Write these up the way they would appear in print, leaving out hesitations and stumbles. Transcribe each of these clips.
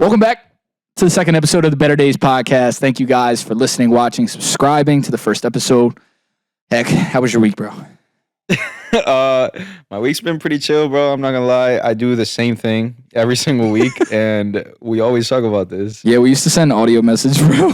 Welcome back to the second episode of the Better Days podcast. Thank you guys for listening, watching, subscribing to the first episode. Heck, how was your week, bro? My week's been pretty chill, bro. I'm not gonna lie. I do the same thing every single week, and we always talk about this. Yeah, we used to send audio messages, bro.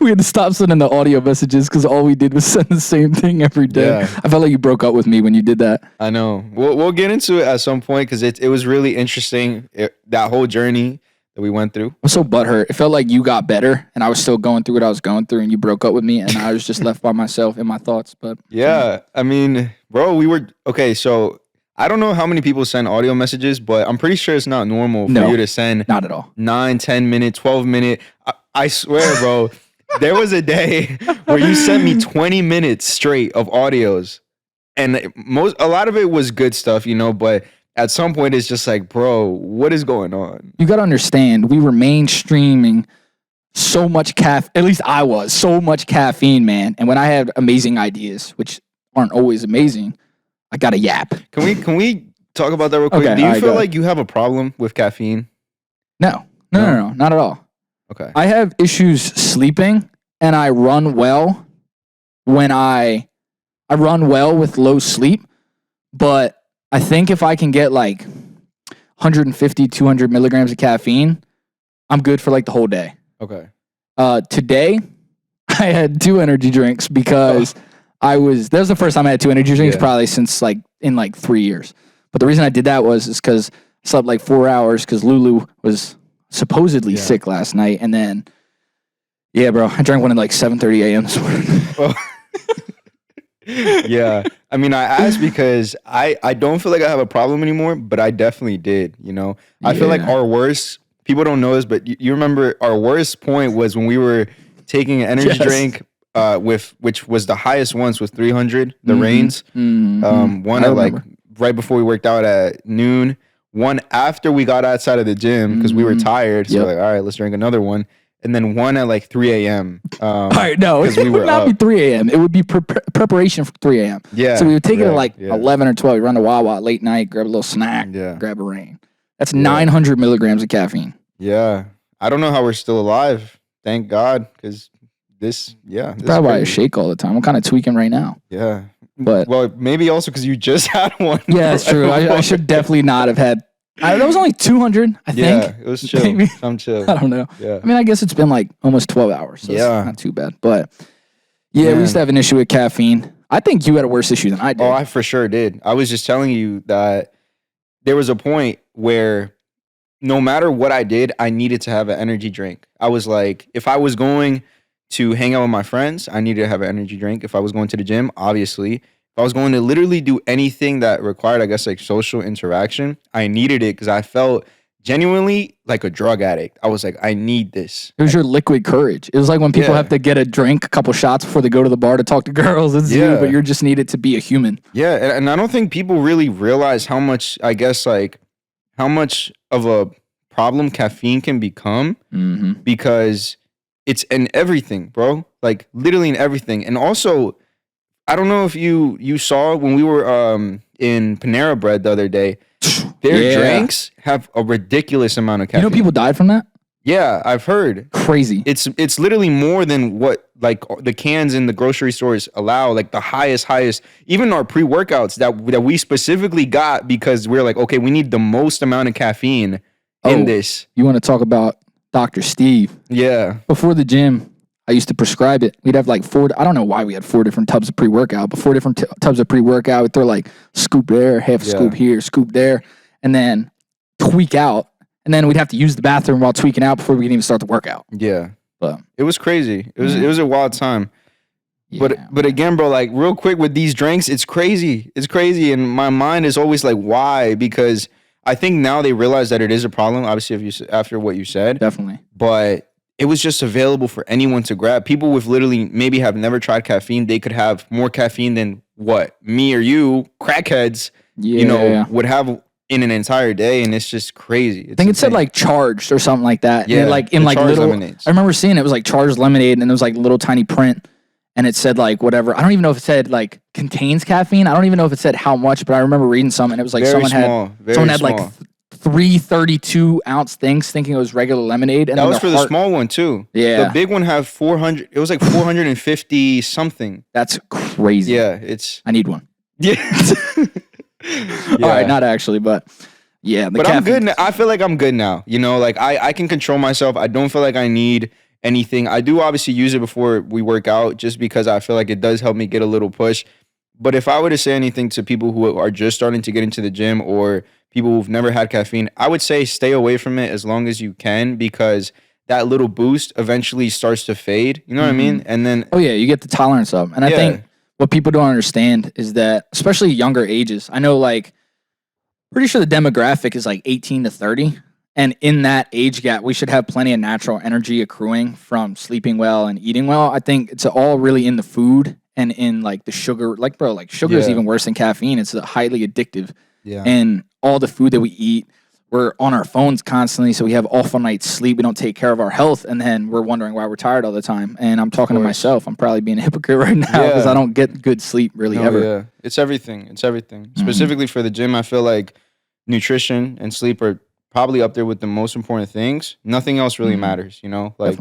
We had to stop sending the audio messages because all we did was send the same thing every day. Yeah. I felt like you broke up with me when you did that. I know. We'll get into it at some point because it was really interesting, that whole journey that we went through. I'm so butthurt. It felt like you got better, and I was still going through what I was going through, and you broke up with me, and I was just left by myself in my thoughts. But yeah, I mean, bro, we were okay. So I don't know how many people send audio messages, but I'm pretty sure it's not normal for you to send not at all 9, 10 minute, 12 minute. I swear, bro, there was a day where you sent me 20 minutes straight of audios, and a lot of it was good stuff, but at some point it's just like, bro, what is going on? You got to understand, we were mainstreaming so much at least I was, so much caffeine, man. And when I had amazing ideas, which aren't always amazing, I got a yap. Can we talk about that real quick? Okay, Do you feel like you have a problem with caffeine? No, not at all. Okay. I have issues sleeping, and I run well when I run well with low sleep, but I think if I can get like 150, 200 milligrams of caffeine, I'm good for like the whole day. Okay. Today, I had 2 energy drinks because that was the first time I had 2 energy drinks probably since in 3 years. But the reason I did that is because I slept like 4 hours because Lulu was supposedly sick last night. And then, yeah, bro, I drank one at like 7:30 a.m. this morning. Yeah. I mean, I asked because I don't feel like I have a problem anymore, but I definitely did, I feel like our worst, people don't know this, but you remember our worst point was when we were taking an energy drink which was the highest once was 300, the Reigns. One at like right before we worked out at noon, one after we got outside of the gym because we were tired. So like, all right, let's drink another one. And then one at like 3 a.m. All right, no, it would not be 3 a.m. It would be preparation for 3 a.m. Yeah. So we would take it at like 11 or 12. We run to Wawa late night, grab a little snack, grab a rain. That's 900 milligrams of caffeine. Yeah. I don't know how we're still alive. Thank God. Because this probably why I shake all the time. I'm kind of tweaking right now. Yeah. But well, maybe also because you just had one. Yeah, that's true. I should definitely not have had. That was only 200, I think. Yeah, it was chill. Maybe. I'm chill. I don't know. Yeah. I mean, I guess it's been like almost 12 hours, so it's not too bad. But yeah, we used to have an issue with caffeine. I think you had a worse issue than I did. Oh, I for sure did. I was just telling you that there was a point where no matter what I did, I needed to have an energy drink. I was like, if I was going to hang out with my friends, I needed to have an energy drink. If I was going to the gym, obviously. If I was going to literally do anything that required, I guess, like social interaction, I needed it because I felt genuinely like a drug addict. I was like, I need this. It was your liquid courage. It was like when people have to get a drink, a couple shots before they go to the bar to talk to girls. It's you, but you just needed to be a human. Yeah, and I don't think people really realize how much, I guess, like, how much of a problem caffeine can become because it's in everything, bro. Like, literally in everything. And also, I don't know if you saw when we were in Panera Bread the other day, their drinks have a ridiculous amount of caffeine. You know people died from that? Yeah, I've heard. Crazy. It's literally more than what like the cans in the grocery stores allow, like the highest, even our pre-workouts that we specifically got because we're like, okay, we need the most amount of caffeine in this. You want to talk about Dr. Steve? Yeah. Before the gym, I used to prescribe it. We'd have like 4, I don't know why we had 4 different tubs of pre-workout, but 4 different tubs of pre-workout. We'd throw like scoop there, half a scoop here, scoop there, and then tweak out. And then we'd have to use the bathroom while tweaking out before we could even start the workout. Yeah. But it was crazy. It was a wild time. Yeah, but again, bro, like real quick with these drinks, it's crazy. It's crazy. And my mind is always like, why? Because I think now they realize that it is a problem, obviously, after what you said. Definitely. But it was just available for anyone to grab. People with literally maybe have never tried caffeine, they could have more caffeine than what? Me or you, crackheads, would have in an entire day, and it's just crazy. I think it said like charged or something like that. Yeah, and like in like little lemonades. I remember seeing it was like charged lemonade, and it was like little tiny print, and it said like whatever. I don't even know if it said like contains caffeine. I don't even know if it said how much, but I remember reading some, and it was like very someone small, had like 3 32-ounce things thinking it was regular lemonade. And That then was for the small one too. Yeah. The big one had 400. It was like 450 something. That's crazy. Yeah, I need one. Yeah. All right, not actually, but yeah. But I'm good now. I feel like I'm good now. You know, like I can control myself. I don't feel like I need anything. I do obviously use it before we work out just because I feel like it does help me get a little push. But if I were to say anything to people who are just starting to get into the gym or people who've never had caffeine, I would say stay away from it as long as you can because that little boost eventually starts to fade. You know what I mean? And then oh yeah, you get the tolerance up. And I think what people don't understand is that, especially younger ages, I know like pretty sure the demographic is like 18 to 30. And in that age gap, we should have plenty of natural energy accruing from sleeping well and eating well. I think it's all really in the food and in like the sugar. Like, bro, like sugar is even worse than caffeine. It's highly addictive. Yeah. And all the food that we eat, we're on our phones constantly. So we have awful night's sleep. We don't take care of our health. And then we're wondering why we're tired all the time. And I'm talking to myself. I'm probably being a hypocrite right now because I don't get good sleep really ever. Yeah, it's everything. It's everything. Specifically for the gym, I feel like nutrition and sleep are probably up there with the most important things. Nothing else really matters, you know? Like,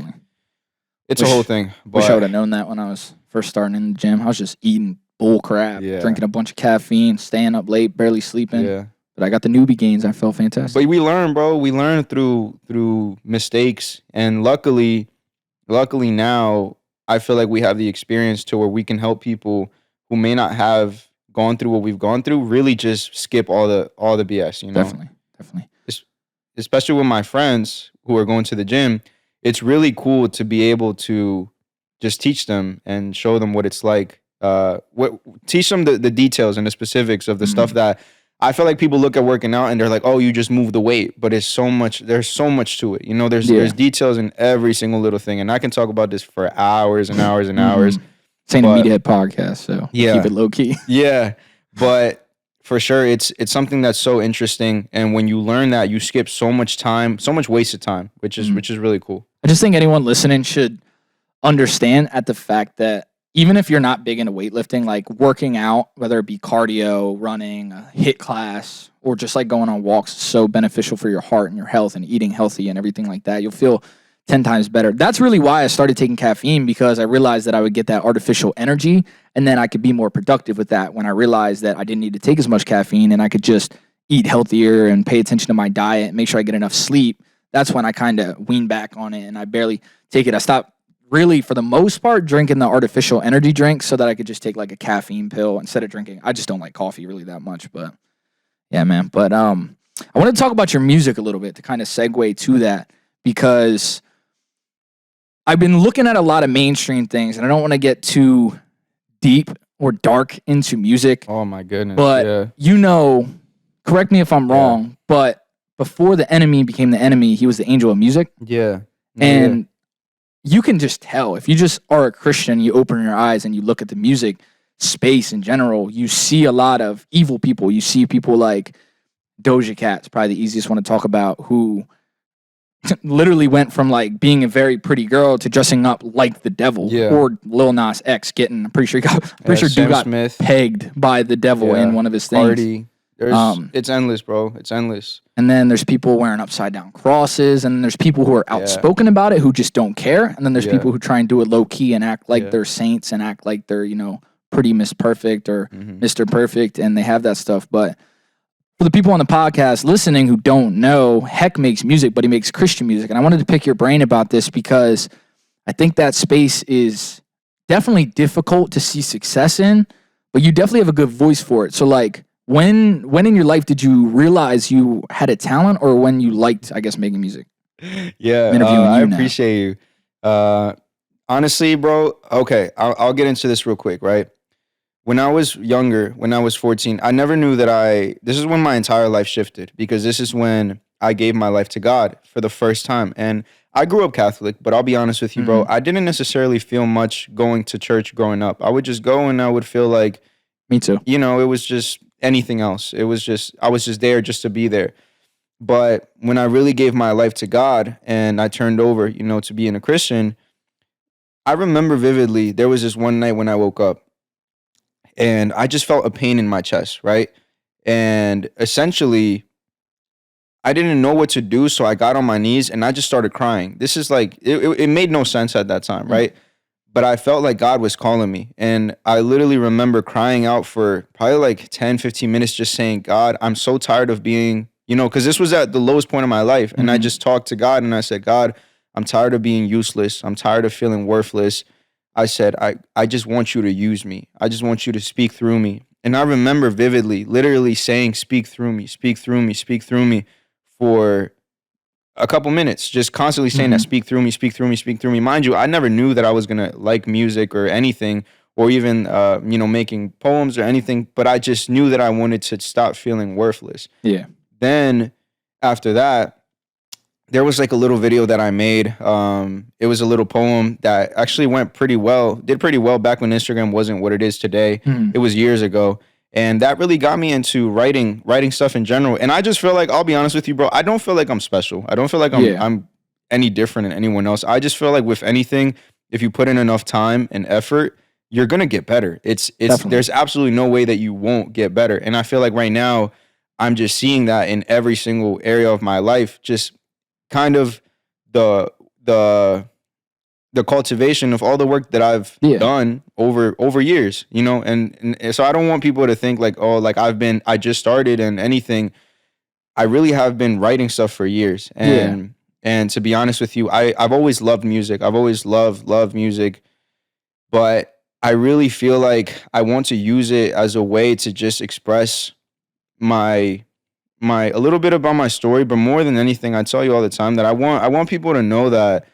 it's a whole thing. But wish I would have known that when I was first starting in the gym. I was just eating bull crap, drinking a bunch of caffeine, staying up late, barely sleeping. Yeah. But I got the newbie gains. I felt fantastic. But we learn, bro. We learn through mistakes. And luckily now, I feel like we have the experience to where we can help people who may not have gone through what we've gone through, really just skip all the BS, you know? Definitely. Especially with my friends who are going to the gym, it's really cool to be able to just teach them and show them what it's like. Teach them the details and the specifics of the stuff that I feel like people look at working out and they're like, oh, you just move the weight, but there's so much to it. You know, there's details in every single little thing. And I can talk about this for hours and hours and hours. This ain't a meathead podcast, so keep it low key. Yeah. But for sure, it's something that's so interesting. And when you learn that, you skip so much time, so much wasted time, which is really cool. I just think anyone listening should understand at the fact that even if you're not big into weightlifting, like working out, whether it be cardio, running, a HIIT class, or just like going on walks, is so beneficial for your heart and your health and eating healthy and everything like that. You'll feel 10 times better. That's really why I started taking caffeine, because I realized that I would get that artificial energy and then I could be more productive with that when I realized that I didn't need to take as much caffeine and I could just eat healthier and pay attention to my diet and make sure I get enough sleep. That's when I kind of weaned back on it and I barely take it. I stopped really, for the most part, drinking the artificial energy drink so that I could just take like a caffeine pill instead of drinking. I just don't like coffee really that much, but yeah, man. But I want to talk about your music a little bit to kind of segue to that, because I've been looking at a lot of mainstream things and I don't want to get too deep or dark into music. Oh my goodness. But you know, correct me if I'm wrong, but before the enemy became the enemy, he was the angel of music. Yeah. And you can just tell, if you just are a Christian, you open your eyes and you look at the music space in general, you see a lot of evil people. You see people like Doja Cat's probably the easiest one to talk about, who literally went from like being a very pretty girl to dressing up like the devil. Or Lil Nas X I'm pretty sure dude got Smith pegged by the devil in one of his things. Party. It's endless, bro. It's endless. And then there's people wearing upside down crosses, and then there's people who are outspoken about it who just don't care. And then there's people who try and do it low key and act like they're saints and act like they're, you know, pretty Miss Perfect or Mr. Perfect, and they have that stuff. But for the people on the podcast listening who don't know, Heck makes music, but he makes Christian music. And I wanted to pick your brain about this because I think that space is definitely difficult to see success in, but you definitely have a good voice for it. So like, when in your life did you realize you had a talent, or when you liked, I guess, making music? Yeah, I appreciate you. Honestly, bro, okay, I'll get into this real quick, right? When I was younger, when I was 14, I never knew that this is when my entire life shifted, because this is when I gave my life to God for the first time. And I grew up Catholic, but I'll be honest with you, bro, I didn't necessarily feel much going to church growing up. I would just go and I would feel like, me too. You know, it was just anything else. It was just, I was just there just to be there. But when I really gave my life to God and I turned over, you know, to being a Christian, I remember vividly, there was this one night when I woke up and I just felt a pain in my chest, right? And essentially, I didn't know what to do, so I got on my knees and I just started crying. This is like it made no sense at that time, right? But I felt like God was calling me. And I literally remember crying out for probably like 10, 15 minutes, just saying, God, I'm so tired of being, because this was at the lowest point of my life. And I just talked to God and I said, God, I'm tired of being useless. I'm tired of feeling worthless. I said, I just want you to use me. I just want you to speak through me. And I remember vividly, literally saying, speak through me, speak through me, speak through me for a couple minutes, just constantly saying that, speak through me, speak through me, speak through me. Mind you, I never knew that I was going to like music or anything, or even, making poems or anything, but I just knew that I wanted to stop feeling worthless. Yeah. Then after that, there was like a little video that I made. It was a little poem that actually did pretty well back when Instagram wasn't what it is today. It was years ago. And that really got me into writing stuff in general. And I just feel like, I'll be honest with you, bro, I don't feel like I'm special. I don't feel like I'm any different than anyone else. I just feel like with anything, if you put in enough time and effort, you're going to get better. There's absolutely no way that you won't get better. And I feel like right now, I'm just seeing that in every single area of my life, just kind of the cultivation of all the work that I've done over years, and so I don't want people to think like, oh, like I just started and anything. I really have been writing stuff for years. And to be honest with you, I've always loved music. I've always loved music, but I really feel like I want to use it as a way to just express my a little bit about my story, but more than anything, I tell you all the time that I want people to know that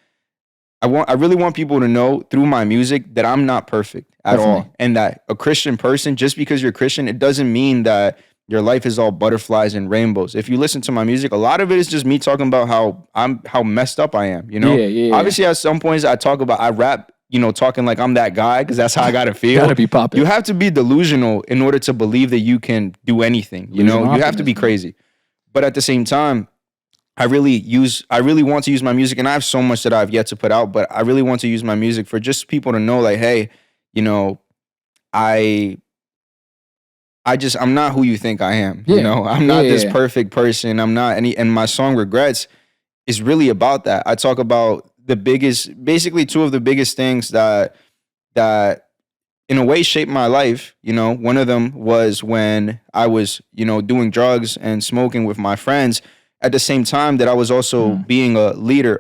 I really want people to know through my music that I'm not perfect at all. And that a Christian person, just because you're Christian, it doesn't mean that your life is all butterflies and rainbows. If you listen to my music, a lot of it is just me talking about how messed up I am, Obviously at some points I rap, talking like I'm that guy because that's how I gotta feel. Gotta be popping. You have to be delusional in order to believe that you can do anything, you have to be crazy. But at the same time, I really want to use my music, and I have so much that I've yet to put out, but I really want to use my music for just people to know, like, hey, I'm not who you think I am. I'm not this perfect person. I'm not and my song Regrets is really about that. I talk about basically two of the biggest things that in a way shaped my life. One of them was when I was, doing drugs and smoking with my friends at the same time that I was also being a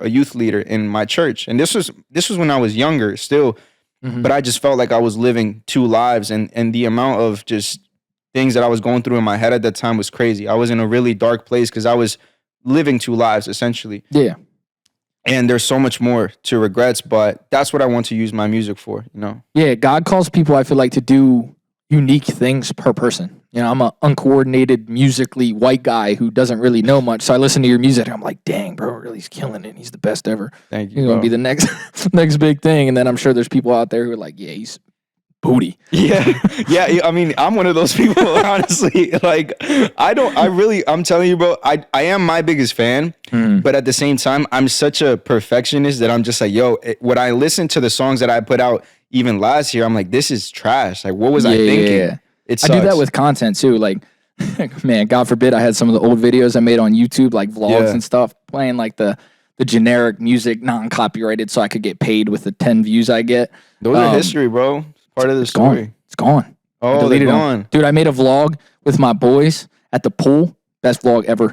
youth leader in my church. And this was when I was younger still, but I just felt like I was living two lives, and the amount of just things that I was going through in my head at that time was crazy. I was in a really dark place because I was living two lives essentially. Yeah. And there's so much more to Regrets, but that's what I want to use my music for, Yeah, God calls people, I feel like, to do unique things per person. I'm an uncoordinated, musically white guy who doesn't really know much. So I listen to your music and I'm like, dang, bro, really, he's killing it. He's the best ever. Thank you. He's going to be the next big thing. And then I'm sure there's people out there who are like, yeah, he's booty. Yeah. I mean, I'm one of those people, honestly. Like, I'm telling you, bro, I am my biggest fan. But at the same time, I'm such a perfectionist that I'm just like, yo, when I listen to the songs that I put out even last year, I'm like, this is trash. Like, what was I thinking? Yeah. It sucks. I do that with content too. Like, man, God forbid I had some of the old videos I made on YouTube, like vlogs and stuff, playing like the generic music, non-copyrighted, so I could get paid with the 10 views I get. Those are history, bro. Part of the story. It's gone. Oh, they're gone. Dude, I made a vlog with my boys at the pool. Best vlog ever.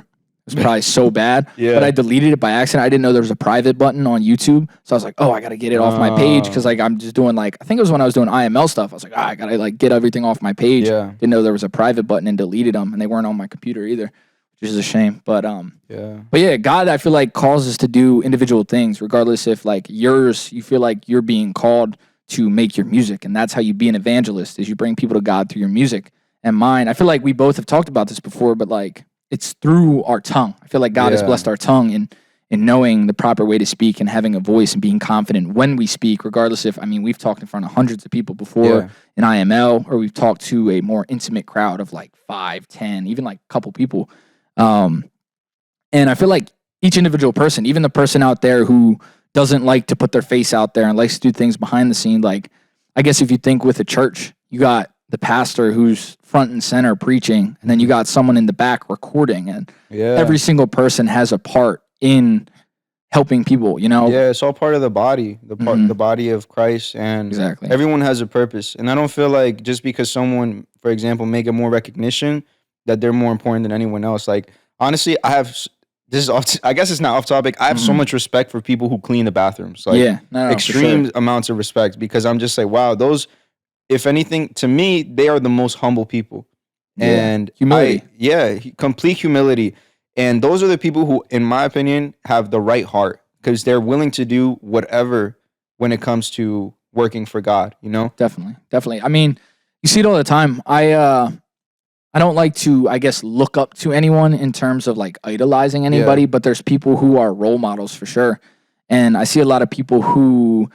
It was probably so bad. But I deleted it by accident. I didn't know there was a private button on YouTube. So I was like, oh, I got to get it off my page. Because like I'm just doing I think it was when I was doing IML stuff. I was like, I got to get everything off my page. Didn't know there was a private button and deleted them. And they weren't on my computer either, which is a shame. But God, I feel like calls us to do individual things, regardless if like you feel like you're being called to make your music. And that's how you be an evangelist, is you bring people to God through your music. And mine, I feel like we both have talked about this before, but like it's through our tongue. I feel like God has blessed our tongue in knowing the proper way to speak and having a voice and being confident when we speak, regardless if, we've talked in front of hundreds of people before in IML, or we've talked to a more intimate crowd of like 5, 10, even like a couple people. And I feel like each individual person, even the person out there who doesn't like to put their face out there and likes to do things behind the scene, like, I guess if you think with a church, you got the pastor who's front and center preaching, and then you got someone in the back recording, and every single person has a part in helping people, you know? Yeah, it's all part of the body, the body of Christ, and everyone has a purpose. And I don't feel like just because someone, for example, may get more recognition, that they're more important than anyone else. Like, honestly, I guess it's not off topic. I have so much respect for people who clean the bathrooms. Like, extreme amounts of respect, because I'm just like, wow, those, if anything, to me, they are the most humble people. And humility. Complete humility. And those are the people who, in my opinion, have the right heart, because they're willing to do whatever when it comes to working for God, you know? Definitely. I mean, you see it all the time. I don't like to, I guess, look up to anyone in terms of like idolizing anybody, but there's people who are role models for sure. And I see a lot of people who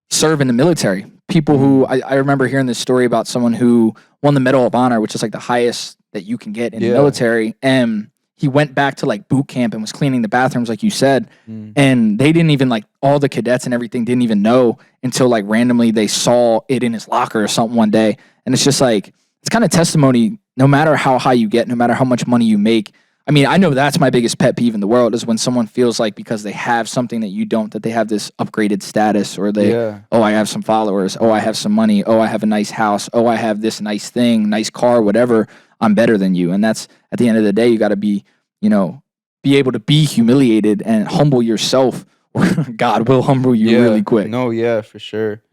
serve in the military. People who, I remember hearing this story about someone who won the Medal of Honor, which is like the highest that you can get in the military. And he went back to like boot camp and was cleaning the bathrooms, like you said. And they didn't even, like, all the cadets and everything didn't even know until like randomly they saw it in his locker or something one day. And it's just like, it's kind of testimony, no matter how high you get, no matter how much money you make. I mean, I know that's my biggest pet peeve in the world, is when someone feels like because they have something that you don't, that they have this upgraded status, or they, oh, I have some followers. Oh, I have some money. Oh, I have a nice house. Oh, I have this nice thing, nice car, whatever. I'm better than you. And that's, at the end of the day, you got to be, you know, be able to be humiliated and humble yourself, or God will humble you really quick. No, for sure.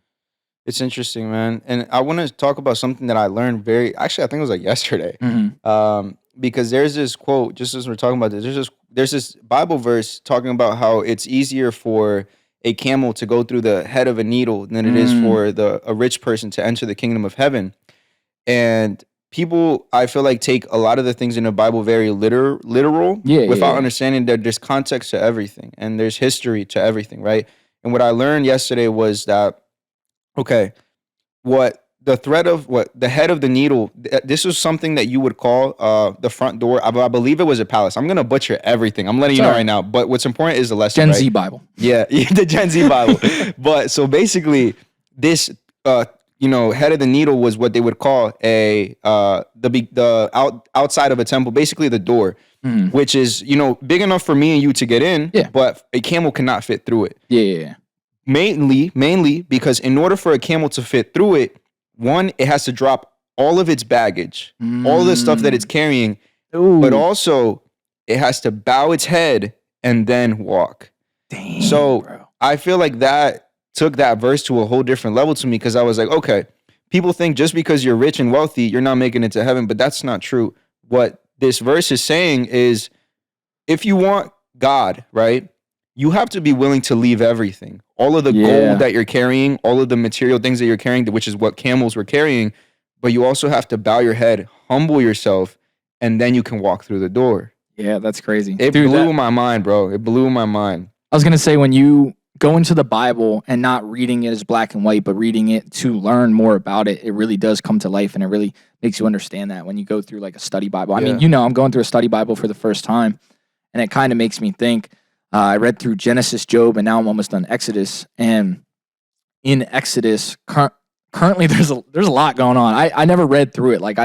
It's interesting, man. And I want to talk about something that I learned actually, I think it was like yesterday. Because there's this quote, just as we're talking about this, there's this Bible verse talking about how it's easier for a camel to go through the head of a needle than it is for a rich person to enter the kingdom of heaven. And people, I feel like, take a lot of the things in the Bible very literal without understanding that there's context to everything and there's history to everything, right? And what I learned yesterday was that, okay, the head of the needle, this was something that you would call the front door. I believe it was a palace. I'm going to butcher everything. I'm letting you know right now. But what's important is the lesson, Gen Z Bible. Yeah, the Gen Z Bible. But so basically, this head of the needle was what they would call outside of a temple, basically the door, which is, big enough for me and you to get in, but a camel cannot fit through it. Yeah. Mainly because in order for a camel to fit through it, one, it has to drop all of its baggage, all of the stuff that it's carrying, but also it has to bow its head and then walk. Damn, so bro. I feel like that took that verse to a whole different level to me, because I was like, okay, people think just because you're rich and wealthy, you're not making it to heaven, but that's not true. What this verse is saying is, if you want God, right, you have to be willing to leave everything. All of the gold that you're carrying, all of the material things that you're carrying, which is what camels were carrying, but you also have to bow your head, humble yourself, and then you can walk through the door. Yeah, that's crazy. It blew my mind, bro. It blew my mind. I was going to say, when you go into the Bible and not reading it as black and white, but reading it to learn more about it, it really does come to life, and it really makes you understand that when you go through like a study Bible. I mean, I'm going through a study Bible for the first time, and it kind of makes me think. I read through Genesis, Job, and now I'm almost done Exodus. And in Exodus, currently there's a lot going on. I never read through it. Like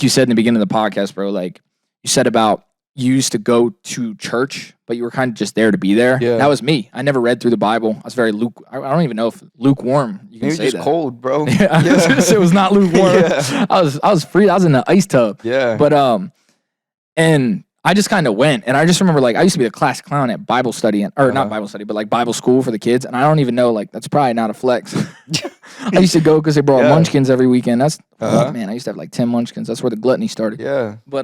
you said in the beginning of the podcast, bro, like you said about you used to go to church, but you were kind of just there to be there. Yeah. That was me. I never read through the Bible. I was very I don't even know if lukewarm. You can Maybe say just that. Cold, bro. Yeah, it was not lukewarm. I was free. I was in the ice tub. Yeah. But and I just kind of went, and I just remember, like, I used to be a class clown at Bible study, not Bible study, but like Bible school for the kids. And I don't even know, like, that's probably not a flex. I used to go because they brought munchkins every weekend. That's man, I used to have like 10 munchkins. That's where the gluttony started. Yeah. But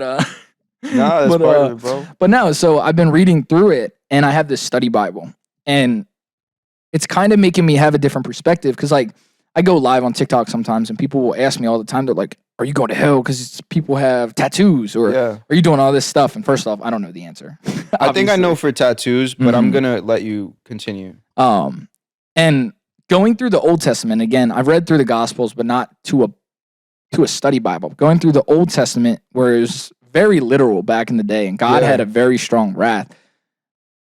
that's part of it, bro. But no, so I've been reading through it, and I have this study Bible, and it's kind of making me have a different perspective, because like I go live on TikTok sometimes, and people will ask me all the time, they're like, are you going to hell because people have tattoos, or are you doing all this stuff? And first off, I don't know the answer. I think I know for tattoos, but I'm going to let you continue. And going through the Old Testament, again, I've read through the Gospels, but not to a study Bible. Going through the Old Testament, where it was very literal back in the day, and God had a very strong wrath,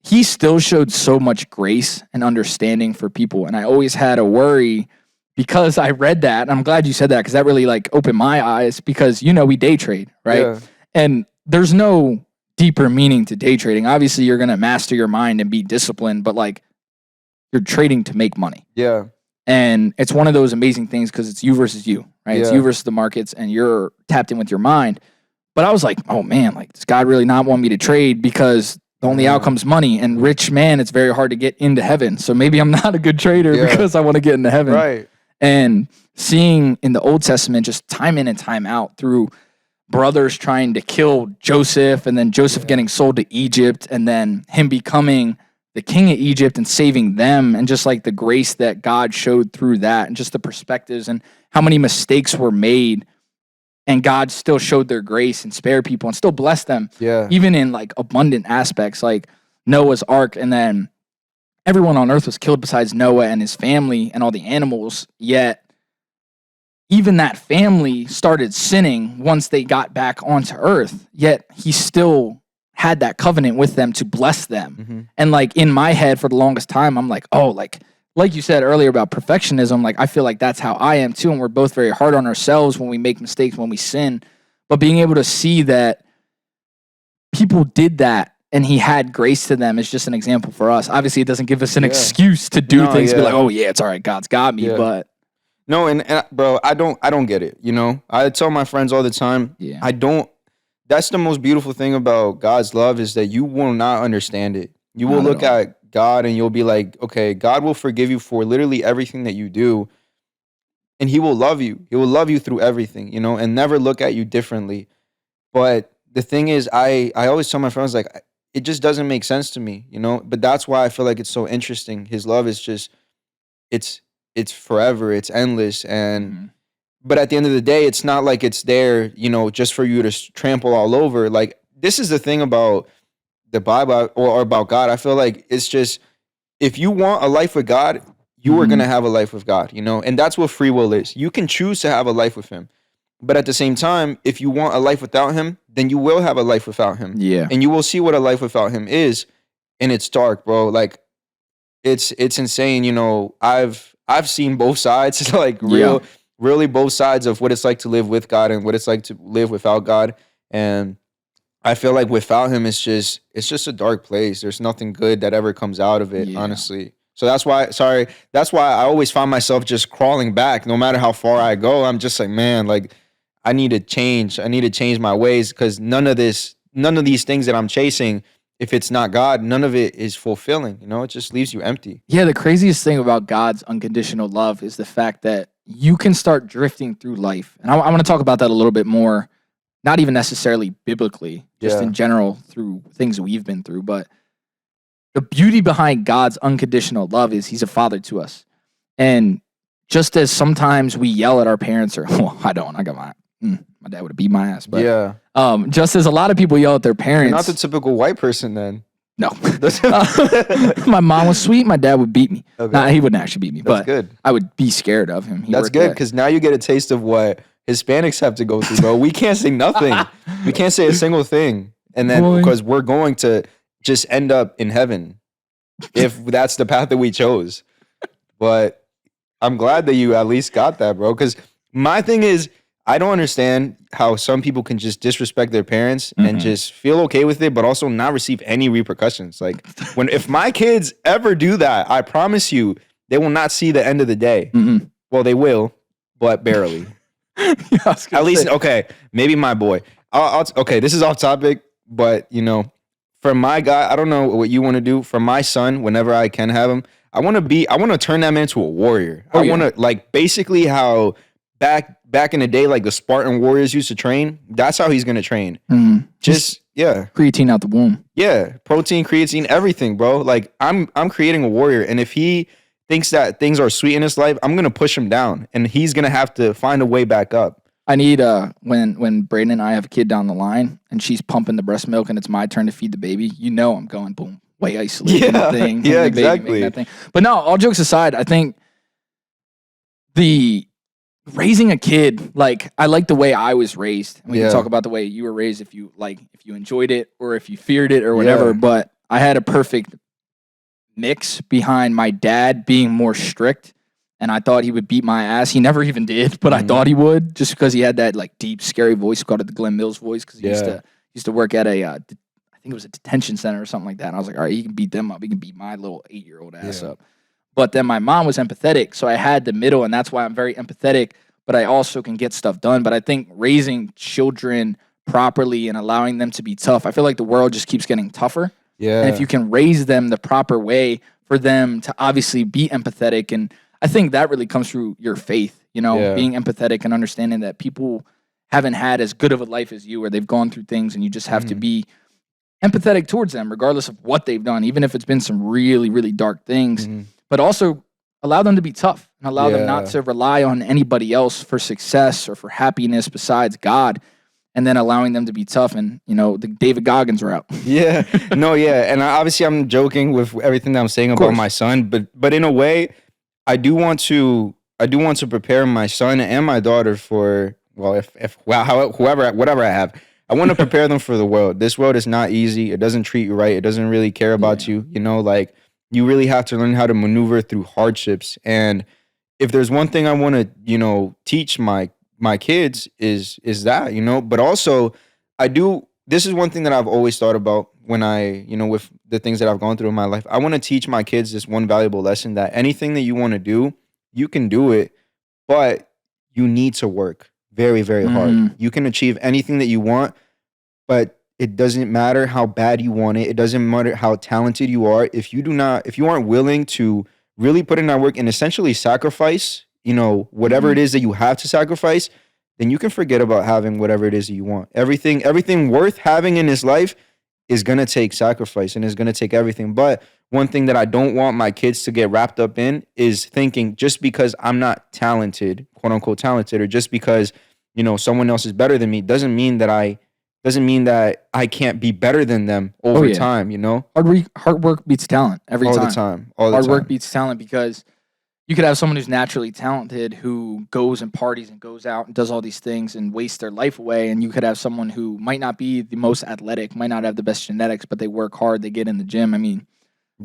he still showed so much grace and understanding for people. And I always had a worry, because I read that, and I'm glad you said that because that really like opened my eyes because, we day trade, right? Yeah. And there's no deeper meaning to day trading. Obviously, you're going to master your mind and be disciplined, but like you're trading to make money. Yeah. And it's one of those amazing things because it's you versus you, right? It's you versus the markets and you're tapped in with your mind. But I was like, oh man, like does God really not want me to trade because the only outcome's money, and rich man, it's very hard to get into heaven. So maybe I'm not a good trader because I want to get into heaven. Right. And seeing in the Old Testament just time in and time out through brothers trying to kill Joseph and then Joseph getting sold to Egypt and then him becoming the king of Egypt and saving them, and just like the grace that God showed through that and just the perspectives and how many mistakes were made and God still showed their grace and spared people and still blessed them. Yeah. Even in like abundant aspects like Noah's ark, and then everyone on earth was killed besides Noah and his family and all the animals, yet even that family started sinning once they got back onto earth, yet he still had that covenant with them to bless them. Mm-hmm. And like in my head for the longest time, I'm like, oh, like you said earlier about perfectionism, like I feel like that's how I am too. And we're both very hard on ourselves when we make mistakes, when we sin. But being able to see that people did that and he had grace to them is just an example for us. Obviously, it doesn't give us an excuse to do things, be like, oh yeah, it's all right, God's got me. But no, and bro, I don't get it. I tell my friends all the time, that's the most beautiful thing about God's love is that you will not understand it. You will look at God and you'll be like, okay, God will forgive you for literally everything that you do. And he will love you. He will love you through everything, and never look at you differently. But the thing is, I always tell my friends, like, it just doesn't make sense to me, But that's why I feel like it's so interesting. His love is just, it's forever. It's endless. And but at the end of the day, it's not like it's there, just for you to trample all over. Like, this is the thing about the Bible or about God. I feel like it's just, if you want a life with God, you are going to have a life with God, and that's what free will is. You can choose to have a life with him. But at the same time, if you want a life without him, then you will have a life without him. Yeah. And you will see what a life without him is. And it's dark, bro. Like, it's insane. I've seen both sides, like really both sides of what it's like to live with God and what it's like to live without God. And I feel like without him, it's just a dark place. There's nothing good that ever comes out of it, honestly. So that's why I always find myself just crawling back. No matter how far I go, I'm just like, man, like I need to change. I need to change my ways because none of these things that I'm chasing, if it's not God, none of it is fulfilling. It just leaves you empty. Yeah, the craziest thing about God's unconditional love is the fact that you can start drifting through life. And I want to talk about that a little bit more, not even necessarily biblically, just in general through things that we've been through. But the beauty behind God's unconditional love is he's a father to us. And just as sometimes we yell at our parents, or, well, I don't, I got my dad would have beat my ass. But just as a lot of people yell at their parents. You're not the typical white person then. No. My mom was sweet. My dad would beat me. Okay. Nah, he wouldn't actually beat me. That's good. I would be scared of him. That's good because now you get a taste of what Hispanics have to go through, bro. We can't say nothing. We can't say a single thing. And then because we're going to just end up in heaven if that's the path that we chose. But I'm glad that you at least got that, bro. Because my thing is, I don't understand how some people can just disrespect their parents and just feel okay with it, but also not receive any repercussions. Like if my kids ever do that, I promise you, they will not see the end of the day. Well, they will, but barely. At least, okay, maybe my boy. Okay, this is off topic, but for my guy, I don't know what you want to do. For my son, whenever I can have him, I want to turn that man into a warrior. I want to like basically how back in the day, like the Spartan warriors used to train. That's how he's gonna train. Just creatine out the womb. Yeah, protein, creatine, everything, bro. Like I'm creating a warrior, and if he thinks that things are sweet in his life, I'm gonna push him down, and he's gonna have to find a way back up. I need when Brayden and I have a kid down the line, and she's pumping the breast milk, and it's my turn to feed the baby. I'm going boom, way isolated thing. Yeah, exactly. That thing. But no, all jokes aside, I think raising a kid, like I like the way I was raised. And we can talk about the way you were raised if you enjoyed it or if you feared it or whatever. But I had a perfect mix behind my dad being more strict and I thought he would beat my ass. He never even did, but I thought he would, just because he had that like deep, scary voice. Called it the Glenn Mills voice, because he used to work at a I think it was a detention center or something like that. And I was like, all right, he can beat them up. He can beat my little 8-year-old ass up. But then my mom was empathetic, so I had the middle, and that's why I'm very empathetic. But I also can get stuff done. But I think raising children properly and allowing them to be tough, I feel like the world just keeps getting tougher. Yeah. And if you can raise them the proper way for them to obviously be empathetic, and I think that really comes through your faith, being empathetic and understanding that people haven't had as good of a life as you, or they've gone through things, and you just have to be empathetic towards them, regardless of what they've done, even if it's been some really, really dark things. But also allow them to be tough and allow them not to rely on anybody else for success or for happiness besides God. And then allowing them to be tough, and the David Goggins route. And obviously I'm joking with everything that I'm saying about my son, but in a way, I do want to prepare my son and my daughter for whatever I have. I want to prepare them for the world. This world is not easy. It doesn't treat you right. It doesn't really care about you. Like you really have to learn how to maneuver through hardships. And if there's one thing I want to teach my kids is that, but also this is one thing that I've always thought about when I, with the things that I've gone through in my life. I want to teach my kids this one valuable lesson, that anything that you want to do, you can do it, but you need to work very, very hard. You can achieve anything that you want, but it doesn't matter how bad you want it. It doesn't matter how talented you are. If you aren't willing to really put in that work and essentially sacrifice, whatever it is that you have to sacrifice, then you can forget about having whatever it is that you want. Everything worth having in this life is going to take sacrifice and is going to take everything. But one thing that I don't want my kids to get wrapped up in is thinking just because I'm not talented, quote unquote talented, or just because, someone else is better than me, doesn't mean that I can't be better than them over time, Hard work beats talent every time. All the time. Hard work beats talent, because you could have someone who's naturally talented who goes and parties and goes out and does all these things and wastes their life away. And you could have someone who might not be the most athletic, might not have the best genetics, but they work hard, they get in the gym. I mean,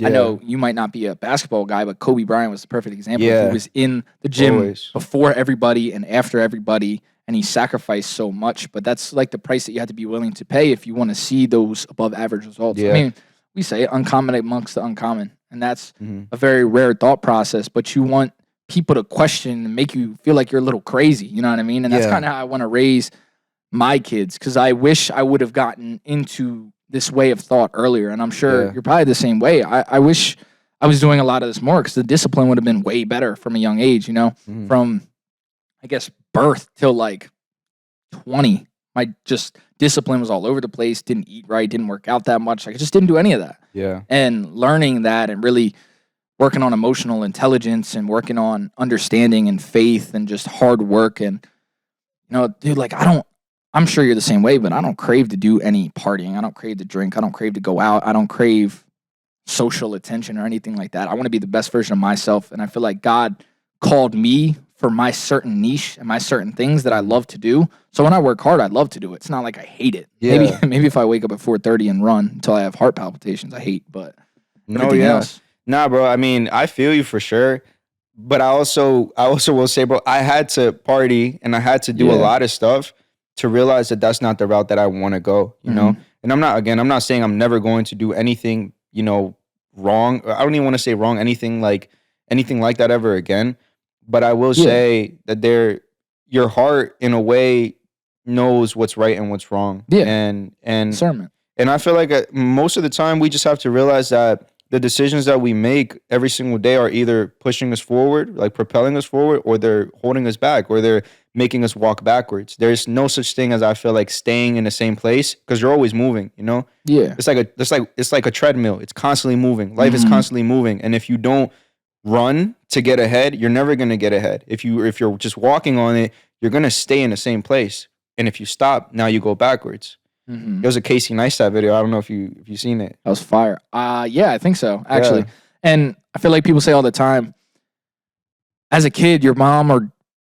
I know you might not be a basketball guy, but Kobe Bryant was the perfect example. He was in the gym before everybody and after everybody, and he sacrificed so much. But that's like the price that you have to be willing to pay if you want to see those above average results. I mean, we say uncommon amongst the uncommon, and that's a very rare thought process, but you want people to question and make you feel like you're a little crazy. You know what I mean? And that's kind of how I want to raise my kids, because I wish I would have gotten into this way of thought earlier. And I'm sure you're probably the same way. I wish I was doing a lot of this more, because the discipline would have been way better from a young age, from, I guess, birth till like 20. My just discipline was all over the place, didn't eat right, didn't work out that much. Like, I just didn't do any of that. And learning that and really working on emotional intelligence and working on understanding and faith and just hard work. And, dude, like, I'm sure you're the same way, but I don't crave to do any partying. I don't crave to drink. I don't crave to go out. I don't crave social attention or anything like that. I want to be the best version of myself. And I feel like God called me for my certain niche and my certain things that I love to do. So when I work hard, I love to do it. It's not like I hate it. Maybe if I wake up at 4:30 and run until I have heart palpitations, I hate, but everything else. Nah, bro. I mean, I feel you for sure. But I also will say, bro, I had to party and I had to do a lot of stuff to realize that that's not the route that I want to go, you know? And I'm not saying I'm never going to do anything, wrong. I don't even want to say wrong, anything like that ever again. But I will say that your heart in a way knows what's right and what's wrong. And discernment. And I feel like most of the time we just have to realize that the decisions that we make every single day are either pushing us forward, like propelling us forward, or they're holding us back, or they're making us walk backwards. There's no such thing as, I feel like, staying in the same place, because you're always moving, It's like a treadmill. It's constantly moving. Life is constantly moving. And if you don't run to get ahead, you're never going to get ahead. If you're just walking on it, you're going to stay in the same place. And if you stop, now you go backwards. There was a Casey Neistat video. I don't know if you've seen it. That was fire. Yeah, I think so, actually. Yeah. And I feel like people say all the time, as a kid, your mom or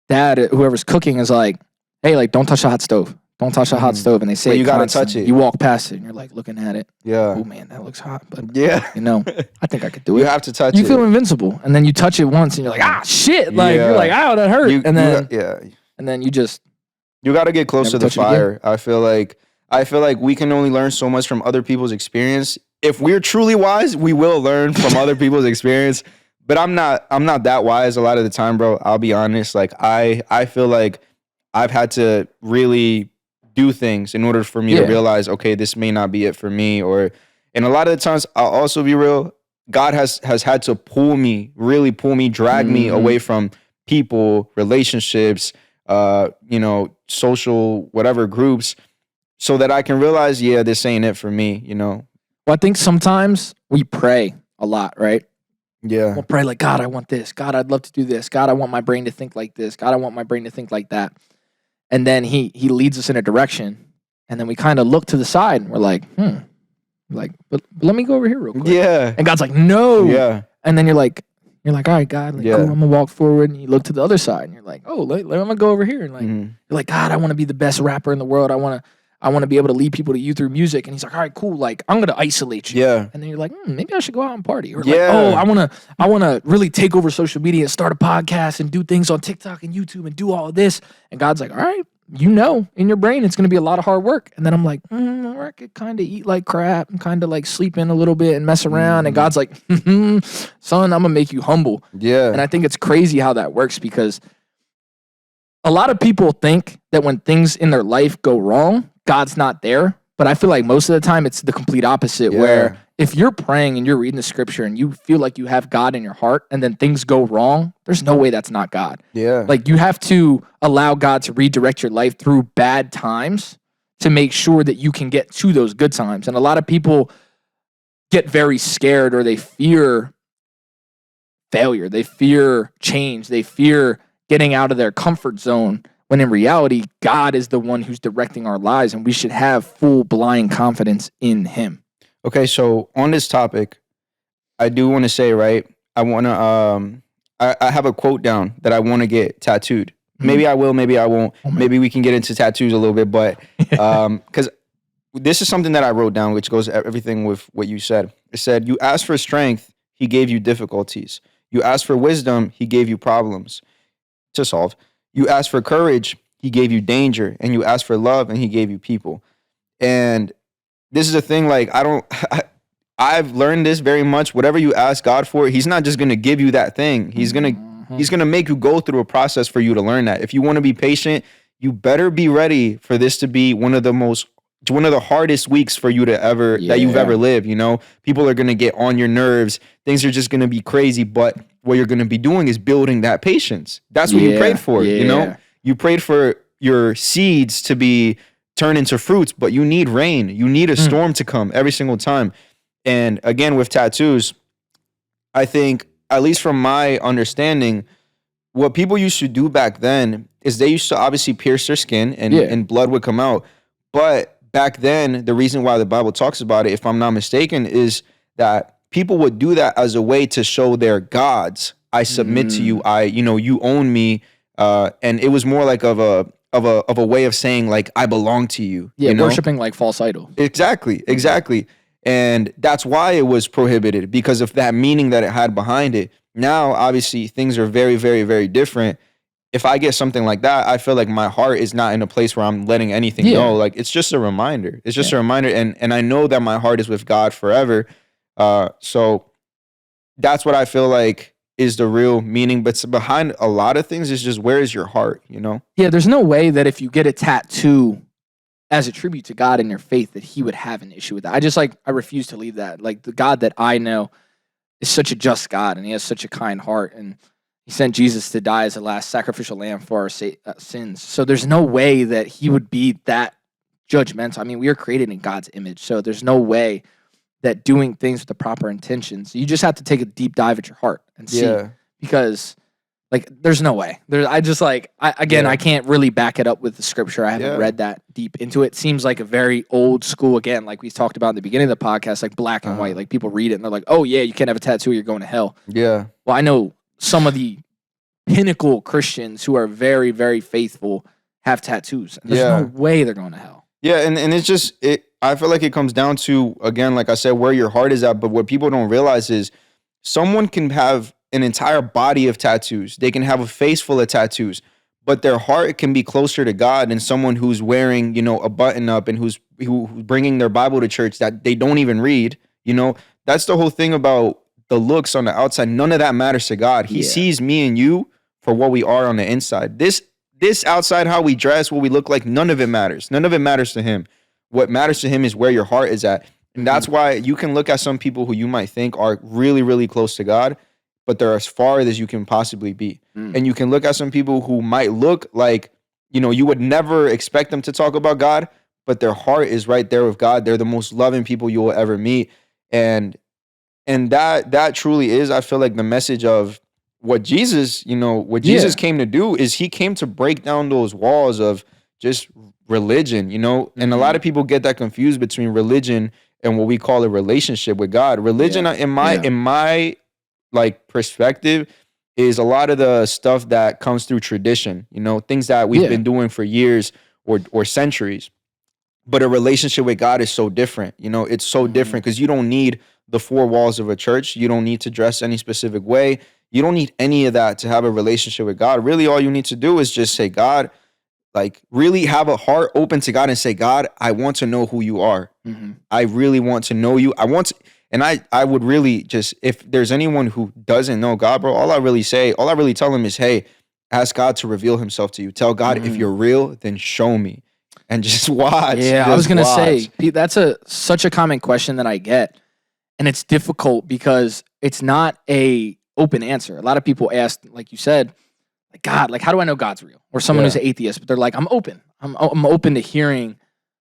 dad, whoever's cooking, is like, hey, like, don't touch the hot stove. Don't touch a hot stove, and they say But you gotta constantly. touch it. You walk past it, and you're like looking at it. Yeah. Oh man, that looks hot. But Yeah. you know, I think I could do it. You have to touch You it. feel invincible, and then you touch it once, and you're like, ah, shit! Like Yeah. you're like, ow, that hurt. And then and then you just you got to get close to Never the touch it again. fire. I feel like we can only learn so much from other people's experience. If we're truly wise, we will learn from other people's experience. But I'm not that wise a lot of the time, bro. I'll be honest. Like I feel like I've had to really do things in order for me to realize, okay, this may not be it for me. And a lot of the times, I'll also be real. God has had to really pull me, drag me away from people, relationships, social whatever groups, so that I can realize, yeah, this ain't it for me. Well, I think sometimes we pray a lot, right? Yeah. We'll pray like, God, I want this. God, I'd love to do this. God, I want my brain to think like this. God, I want my brain to think like that. And then he leads us in a direction, and then we kind of look to the side, and we're like, but let me go over here real quick. Yeah. And God's like, no. Yeah. And then you're like, all right, God, cool, I'm gonna walk forward, and you look to the other side, and you're like, oh, I'm gonna go over here, and you're like, God, I want to be the best rapper in the world. I want to be able to lead people to you through music. And he's like, all right, cool. Like, I'm gonna isolate you. Yeah. And then you're like, maybe I should go out and party. Or like, oh, I wanna really take over social media and start a podcast and do things on TikTok and YouTube and do all of this. And God's like, all right, in your brain, it's gonna be a lot of hard work. And then I'm like, or I could kind of eat like crap and kind of like sleep in a little bit and mess around. And God's like, son, I'm gonna make you humble. Yeah. And I think it's crazy how that works, because a lot of people think that when things in their life go wrong, God's not there. But I feel like most of the time it's the complete opposite, where if you're praying and you're reading the scripture and you feel like you have God in your heart and then things go wrong, there's no way that's not God. Yeah. Like, you have to allow God to redirect your life through bad times to make sure that you can get to those good times. And a lot of people get very scared, or they fear failure. They fear change. They fear getting out of their comfort zone, when in reality, God is the one who's directing our lives, and we should have full blind confidence in him. Okay, so on this topic, I do want to say, right, I want to, I have a quote down that I want to get tattooed. Maybe I will, maybe I won't. Maybe we can get into tattoos a little bit, but because this is something that I wrote down, which goes everything with what you said. It said, you asked for strength, he gave you difficulties. You asked for wisdom, he gave you problems to solve. You asked for courage, he gave you danger. And you asked for love, and he gave you people. And this is a thing, like, I've learned this very much. Whatever you ask God for, he's not just going to give you that thing. He's going to make you go through a process for you to learn that. If you want to be patient, you better be ready for this to be one of the hardest weeks for you to that you've ever lived. People are going to get on your nerves. Things are just going to be crazy. But what you're going to be doing is building that patience. That's what you prayed for. You prayed for your seeds to be turned into fruits, but you need rain. You need a storm to come every single time. And again, with tattoos, I think, at least from my understanding, what people used to do back then is they used to obviously pierce their skin and blood would come out. But back then, the reason why the Bible talks about it, if I'm not mistaken, is that people would do that as a way to show their gods, I submit to you, you own me. And it was more like of a way of saying, like, I belong to you. Worshiping like false idol. Exactly. And that's why it was prohibited, because of that meaning that it had behind it. Now, obviously, things are very, very, very different. If I get something like that, I feel like my heart is not in a place where I'm letting anything go. Like, it's just a reminder. It's just a reminder. And I know that my heart is with God forever. So that's what I feel like is the real meaning. But behind a lot of things is just, where is your heart, Yeah, there's no way that if you get a tattoo as a tribute to God and your faith, that he would have an issue with that. I refuse to leave that. Like, the God that I know is such a just God, and he has such a kind heart, and he sent Jesus to die as the last sacrificial lamb for our sins. So there's no way that he would be that judgmental. I mean, we are created in God's image, so there's no way that doing things with the proper intentions, you just have to take a deep dive at your heart and see, because there's no way. I can't really back it up with the scripture. I haven't read that deep into it. Seems like a very old school, again, like we talked about in the beginning of the podcast, like black and white. Like, people read it and they're like, oh yeah, you can't have a tattoo, you're going to hell. Yeah. Well, I know some of the pinnacle Christians who are very, very faithful, have tattoos. There's no way they're going to hell. Yeah, and it's just I feel like it comes down to, again, like I said, where your heart is at. But what people don't realize is someone can have an entire body of tattoos. They can have a face full of tattoos, but their heart can be closer to God than someone who's wearing, a button up and who's bringing their Bible to church that they don't even read. That's the whole thing about the looks on the outside. None of that matters to God. He sees me and you for what we are on the inside. This outside, how we dress, what we look like, none of it matters. None of it matters to him. What matters to him is where your heart is at. And that's why you can look at some people who you might think are really, really close to God, but they're as far as you can possibly be. And you can look at some people who might look like, you would never expect them to talk about God, but their heart is right there with God. They're the most loving people you will ever meet. And that truly is, I feel like, the message of what Jesus, Jesus came to do is he came to break down those walls of just religion, and a lot of people get that confused between religion and what we call a relationship with God. Religion, in my like perspective, is a lot of the stuff that comes through tradition, things that we've been doing for years or centuries. But a relationship with God is so different. It's so different because you don't need the four walls of a church. You don't need to dress any specific way. You don't need any of that to have a relationship with God. Really, all you need to do is just say, God, like really have a heart open to God and say, God, I want to know who you are. I really want to know you. I would really just, if there's anyone who doesn't know God, bro, all I really tell them is, hey, ask God to reveal himself to you. Tell God, if you're real, then show me. And just watch. Yeah, I was going to say, Pete, that's such a common question that I get. And it's difficult because it's not a open answer. A lot of people ask, like you said, like, God, like, how do I know God's real? Or someone who's an atheist, but they're like, I'm open. I'm open to hearing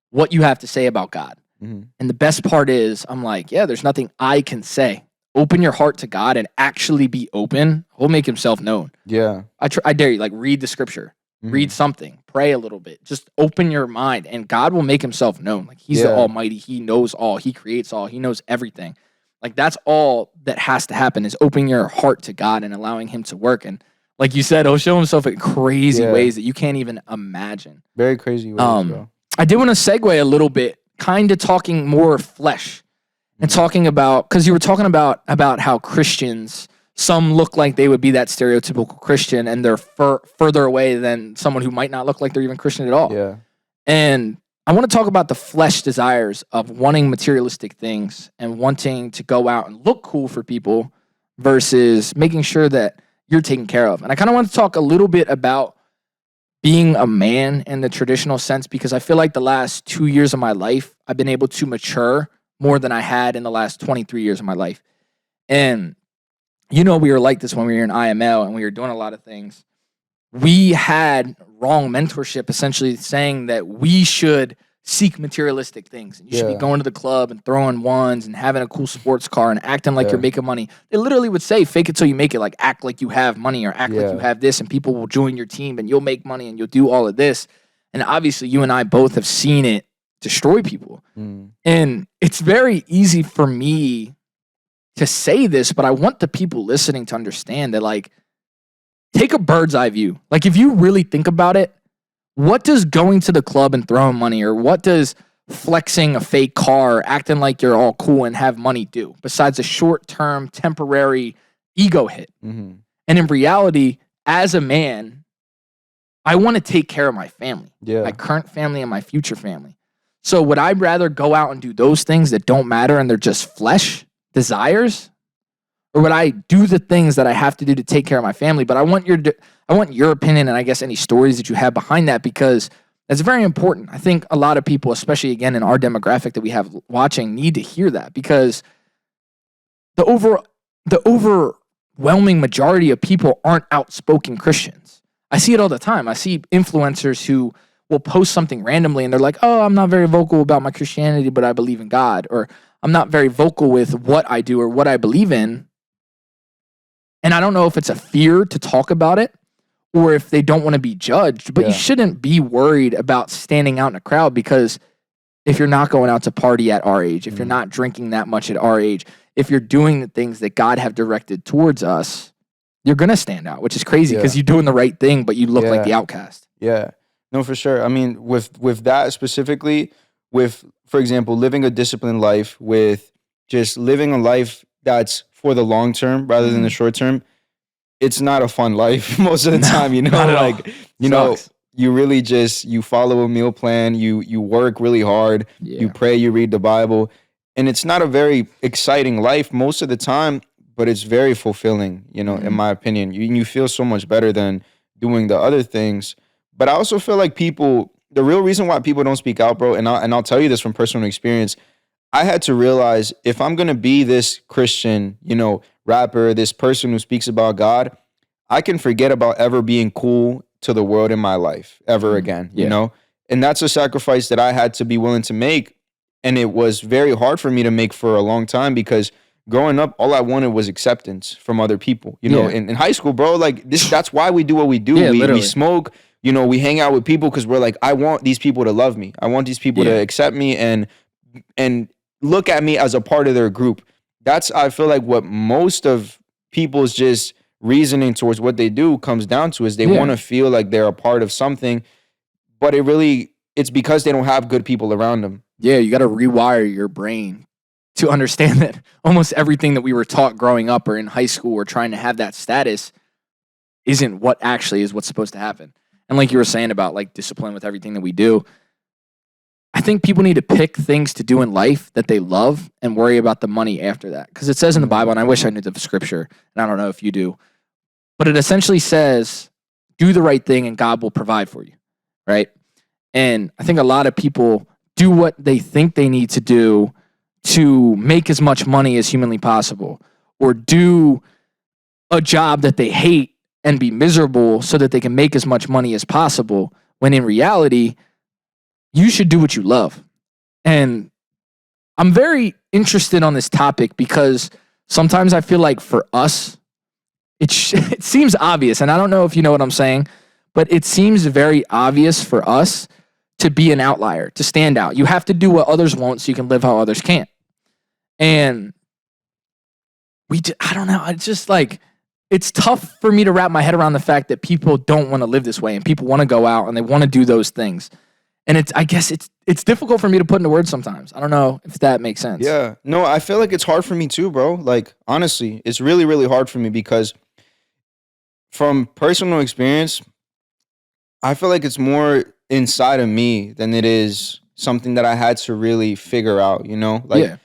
what you have to say about God. And the best part is, I'm like, there's nothing I can say. Open your heart to God and actually be open. He'll make himself known. Yeah. I dare you, like, read the scripture. Read something, pray a little bit, just open your mind, and God will make himself known. Like, he's the Almighty. He knows all. He creates all. He knows everything. Like, that's all that has to happen is opening your heart to God and allowing him to work. And like you said, he'll show himself in crazy ways that you can't even imagine. Very crazy ways, bro. I did want to segue a little bit, kind of talking more flesh and talking about, because you were talking about how Christians, some look like they would be that stereotypical Christian, and they're further away than someone who might not look like they're even Christian at all. Yeah. And I want to talk about the flesh desires of wanting materialistic things and wanting to go out and look cool for people versus making sure that you're taken care of. And I kind of want to talk a little bit about being a man in the traditional sense, because I feel like the last 2 years of my life, I've been able to mature more than I had in the last 23 years of my life. And we were like this when we were in IML and we were doing a lot of things. We had wrong mentorship, essentially saying that we should seek materialistic things. And you should be going to the club and throwing ones and having a cool sports car and acting like you're making money. They literally would say, fake it till you make it, like act like you have money or act like you have this, and people will join your team and you'll make money and you'll do all of this. And obviously you and I both have seen it destroy people. And it's very easy for me to say this, but I want the people listening to understand that, like, take a bird's eye view. Like, if you really think about it, what does going to the club and throwing money, or what does flexing a fake car, acting like you're all cool and have money do, besides a short-term, temporary ego hit? And in reality, as a man, I want to take care of my family, my current family and my future family. So would I rather go out and do those things that don't matter and they're just flesh desires, or would I do the things that I have to do to take care of my family? But I want your opinion, and I guess any stories that you have behind that, because that's very important. I think a lot of people, especially again in our demographic that we have watching, need to hear that, because the overwhelming majority of people aren't outspoken Christians. I see it all the time. I see influencers who will post something randomly and they're like, oh, I'm not very vocal about my Christianity, but I believe in God, or I'm not very vocal with what I do or what I believe in. And I don't know if it's a fear to talk about it or if they don't want to be judged, but you shouldn't be worried about standing out in a crowd, because if you're not going out to party at our age, if you're not drinking that much at our age, if you're doing the things that God have directed towards us, you're going to stand out, which is crazy because you're doing the right thing, but you look like the outcast. Yeah. No, for sure. I mean, with that specifically, with, for example, living a disciplined life, with just living a life that's for the long term rather than the short term, it's not a fun life most of the No, time, you know, not at all. like, you know, Sucks. you really just, you follow a meal plan, you work really hard, you Yeah. pray, you read the Bible, and it's not a very exciting life most of the time, but it's very fulfilling, you know, in Mhm. my opinion. You feel so much better than doing the other things. But I also feel like people, the real reason why people don't speak out, bro, and I'll tell you this from personal experience, I had to realize if I'm gonna be this Christian, you know, rapper, this person who speaks about God, I can forget about ever being cool to the world in my life ever again, you Yeah. know? And that's a sacrifice that I had to be willing to make. And it was very hard for me to make for a long time because growing up, all I wanted was acceptance from other people. You know, Yeah. in high school, bro, like that's why we do what we do. Yeah, We literally. smoke, you know, we hang out with people because we're like, I want these people to love me. I want these people to Yeah. accept me and look at me as a part of their group. That's, I feel like, what most of people's just reasoning towards what they do comes down to is they Yeah. want to feel like they're a part of something, but it's because they don't have good people around them. Yeah, you got to rewire your brain to understand that almost everything that we were taught growing up or in high school or trying to have that status isn't what actually is what's supposed to happen. And like you were saying about like discipline with everything that we do, I think people need to pick things to do in life that they love and worry about the money after that. Because it says in the Bible, and I wish I knew the scripture, and I don't know if you do, but it essentially says, do the right thing and God will provide for you, right? And I think a lot of people do what they think they need to do to make as much money as humanly possible, or do a job that they hate and be miserable so that they can make as much money as possible, when in reality, you should do what you love. And I'm very interested on this topic because sometimes I feel like for us, it seems obvious, and I don't know if you know what I'm saying, but it seems very obvious for us to be an outlier, to stand out. You have to do what others won't so you can live how others can't. And I don't know. It's just like, it's tough for me to wrap my head around the fact that people don't want to live this way and people want to go out and they want to do those things. And I guess it's difficult for me to put into words sometimes. I don't know if that makes sense. Yeah. No, I feel like it's hard for me too, bro. Like, honestly, it's really, really hard for me because from personal experience, I feel like it's more inside of me than it is something that I had to really figure out, you know? Yeah.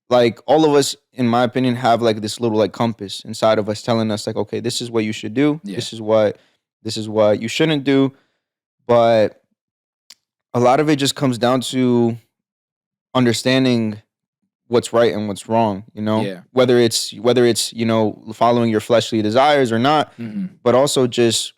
Like all of us, in my opinion, have like this little like compass inside of us telling us like, okay, this is what you should do. Yeah. This is what you shouldn't do. But a lot of it just comes down to understanding what's right and what's wrong, you know? Yeah. Whether it's, you know, following your fleshly desires or not, but also just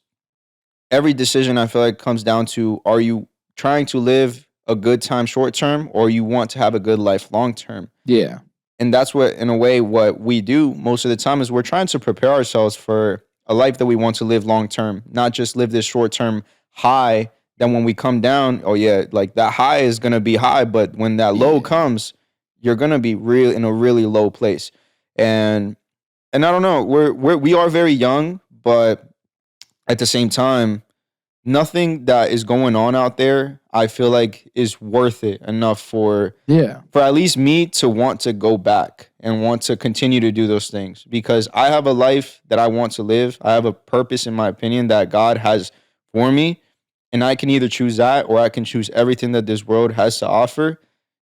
every decision I feel like comes down to, are you trying to live a good time short term or you want to have a good life long term? Yeah. And that's what, in a way, what we do most of the time is we're trying to prepare ourselves for a life that we want to live long term, not just live this short term high. Then when we come down, oh yeah, like that high is gonna be high, but when that low comes, you're gonna be real in a really low place. And I don't know, we are very young, but at the same time, nothing that is going on out there, I feel like, is worth it enough for at least me to want to go back and want to continue to do those things, because I have a life that I want to live. I have a purpose, in my opinion, that God has for me, and I can either choose that or I can choose everything that this world has to offer.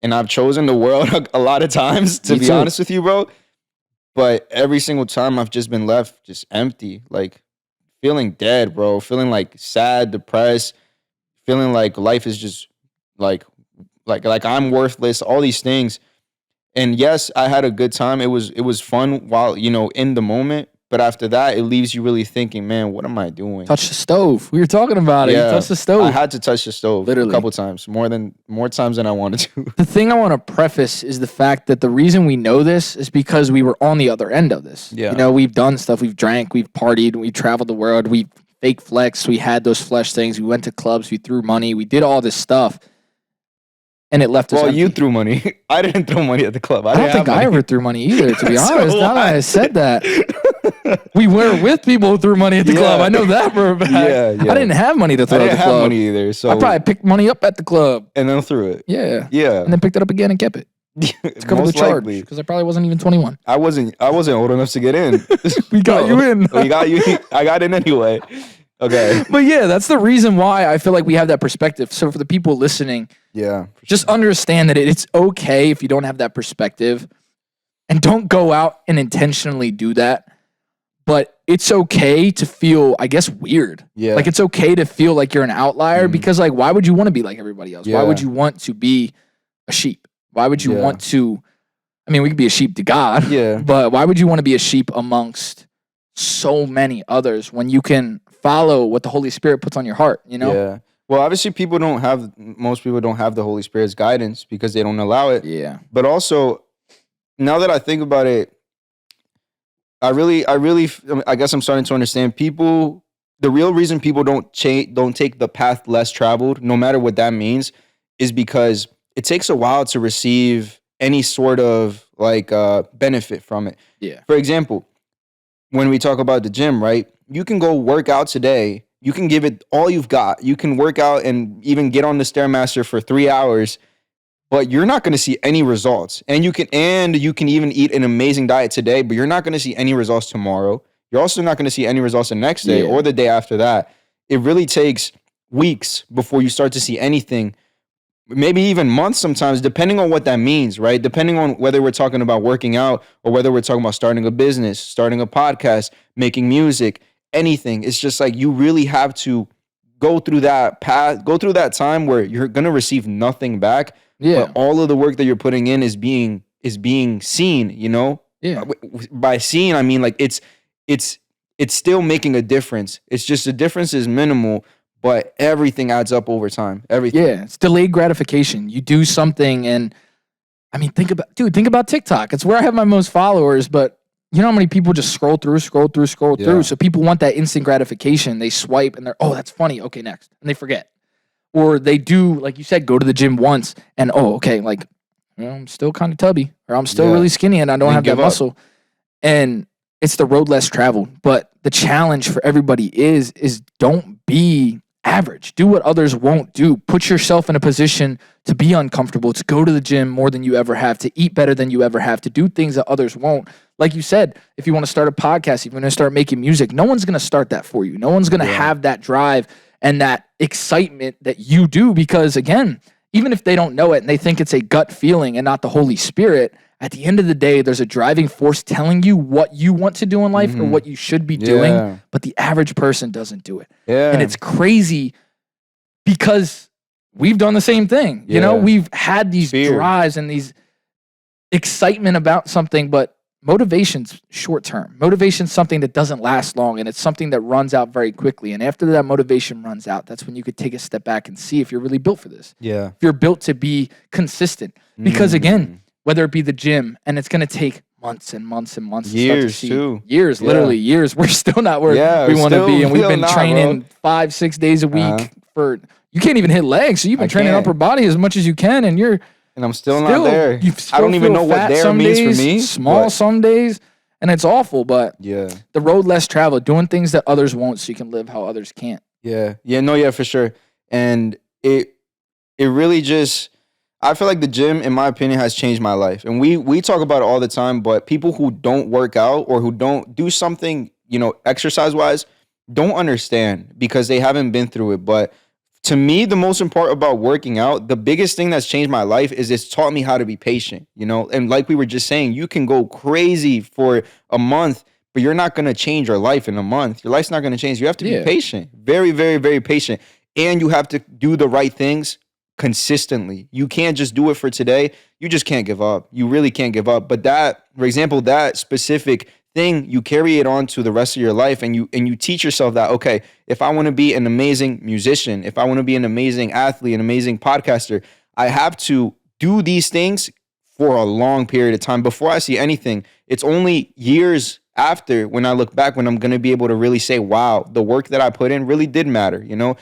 And I've chosen the world a lot of times, to be honest with you, bro. But every single time I've just been left just empty, like feeling dead, bro, feeling like sad, depressed, feeling like life is just like I'm worthless, all these things. And yes, I had a good time. It was fun while, you know, in the moment, but after that, it leaves you really thinking, man, what am I doing? Touch the stove. We were talking about it. You touched the stove. I had to touch the stove Literally. a couple times, more times than I wanted to. The thing I want to preface is the fact that the reason we know this is because we were on the other end of this. Yeah. You know, we've done stuff. We've drank. We've partied. We traveled the world. We fake flex. We had those flesh things. We went to clubs. We threw money. We did all this stuff. And it left us empty. You threw money. I didn't throw money at the club. I don't think I ever threw money either, to be honest. Now that I said that. We were with people who threw money at the club. I know that for a fact. Yeah. I didn't have money to throw at the club. I didn't have money either. So I probably picked money up at the club. And then threw it. Yeah. Yeah. And then picked it up again and kept it. To cover the charge. Because I probably wasn't even 21. I wasn't old enough to get in. We got you in. We got you. I got in anyway. Okay. But yeah, that's the reason why I feel like we have that perspective. So for the people listening, just understand that it's okay if you don't have that perspective, and don't go out and intentionally do that. But it's okay to feel, I guess, weird. Yeah. Like it's okay to feel like you're an outlier because like, why would you want to be like everybody else? Why would you want to be a sheep? Why would you want to, I mean, we could be a sheep to God, but why would you want to be a sheep amongst so many others when you can follow what the Holy Spirit puts on your heart, you know? Yeah. Well, obviously most people don't have the Holy Spirit's guidance because they don't allow it. Yeah. But also, now that I think about it, I guess I'm starting to understand people. The real reason people don't take the path less traveled, no matter what that means, is because it takes a while to receive any sort of like benefit from it. Yeah. For example, when we talk about the gym, right? You can go work out today. You can give it all you've got. You can work out and even get on the Stairmaster for 3 hours, but you're not going to see any results. And you can even eat an amazing diet today, but you're not going to see any results tomorrow. You're also not going to see any results the next day or the day after that. It really takes weeks before you start to see anything. Maybe even months sometimes, depending on what that means, right? Depending on whether we're talking about working out or whether we're talking about starting a business, starting a podcast, making music, anything. It's just like you really have to go through that path, go through that time where you're going to receive nothing back. Yeah. But all of the work that you're putting in is being seen, you know? Yeah. By seen, I mean like it's still making a difference. It's just the difference is minimal, but everything adds up over time. Everything. Yeah, it's delayed gratification. You do something, and I mean, think about TikTok. It's where I have my most followers, but you know how many people just scroll through. So people want that instant gratification. They swipe, and they're, oh, that's funny. Okay, next, and they forget. Or they do, like you said, go to the gym once, and oh, okay, like, you know, I'm still kind of tubby, or I'm still really skinny, and I don't have that muscle. And it's the road less traveled. But the challenge for everybody is don't be average. Do what others won't do. Put yourself in a position to be uncomfortable, to go to the gym more than you ever have, to eat better than you ever have, to do things that others won't. Like you said, if you want to start a podcast, if you want to start making music, no one's going to start that for you. No one's going to have that drive and that excitement that you do, because again, even if they don't know it and they think it's a gut feeling and not the Holy Spirit, at the end of the day, there's a driving force telling you what you want to do in life or what you should be doing, but the average person doesn't do it. Yeah. And it's crazy because we've done the same thing. You know, we've had these drives and these excitement about something, but motivation's short term. Motivation's something that doesn't last long, and it's something that runs out very quickly. And after that motivation runs out, that's when you could take a step back and see if you're really built for this. Yeah. If you're built to be consistent. Because again, whether it be the gym, and it's going to take months and months and months. Years too. Years, literally years. We're still not where we want to be, and we've been training 5-6 days a week for. You can't even hit legs, so you've been training upper body as much as you can, and I'm still not there. I don't even know what there means for me. Small some days, and it's awful. But the road less traveled, doing things that others won't, so you can live how others can't. Yeah, for sure. And it really just. I feel like the gym, in my opinion, has changed my life. And we talk about it all the time, but people who don't work out or who don't do something, you know, exercise-wise, don't understand because they haven't been through it. But to me, the most important about working out, the biggest thing that's changed my life is it's taught me how to be patient, you know? And like we were just saying, you can go crazy for a month, but you're not going to change your life in a month. Your life's not going to change. You have to be patient. Very, very, very patient. And you have to do the right things consistently. You can't just do it for today. You just can't give up. You really can't give up. But that, for example, that specific thing, you carry it on to the rest of your life, and you teach yourself that, okay, if I want to be an amazing musician, if I want to be an amazing athlete, an amazing podcaster, I have to do these things for a long period of time before I see anything. It's only years after, when I look back, when I'm going to be able to really say, wow, the work that I put in really did matter, you know?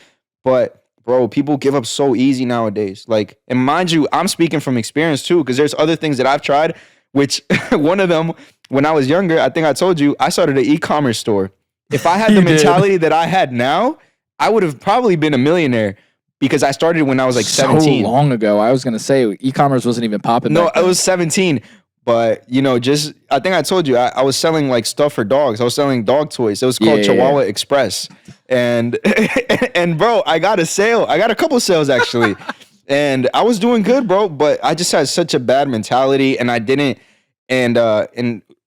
But bro, people give up so easy nowadays. Like, and mind you, I'm speaking from experience too, because there's other things that I've tried which one of them, when I was younger, I think I told you, I started an e-commerce store. If I had the mentality that I had now, I would have probably been a millionaire because I started when I was like 17. So long ago. I was going to say e-commerce wasn't even popping. No, I was 17. But, you know, just, I think I told you, I was selling like stuff for dogs. I was selling dog toys. It was called Chihuahua Express. And, and bro, I got a sale. I got a couple sales actually. And I was doing good, bro. But I just had such a bad mentality and I didn't, and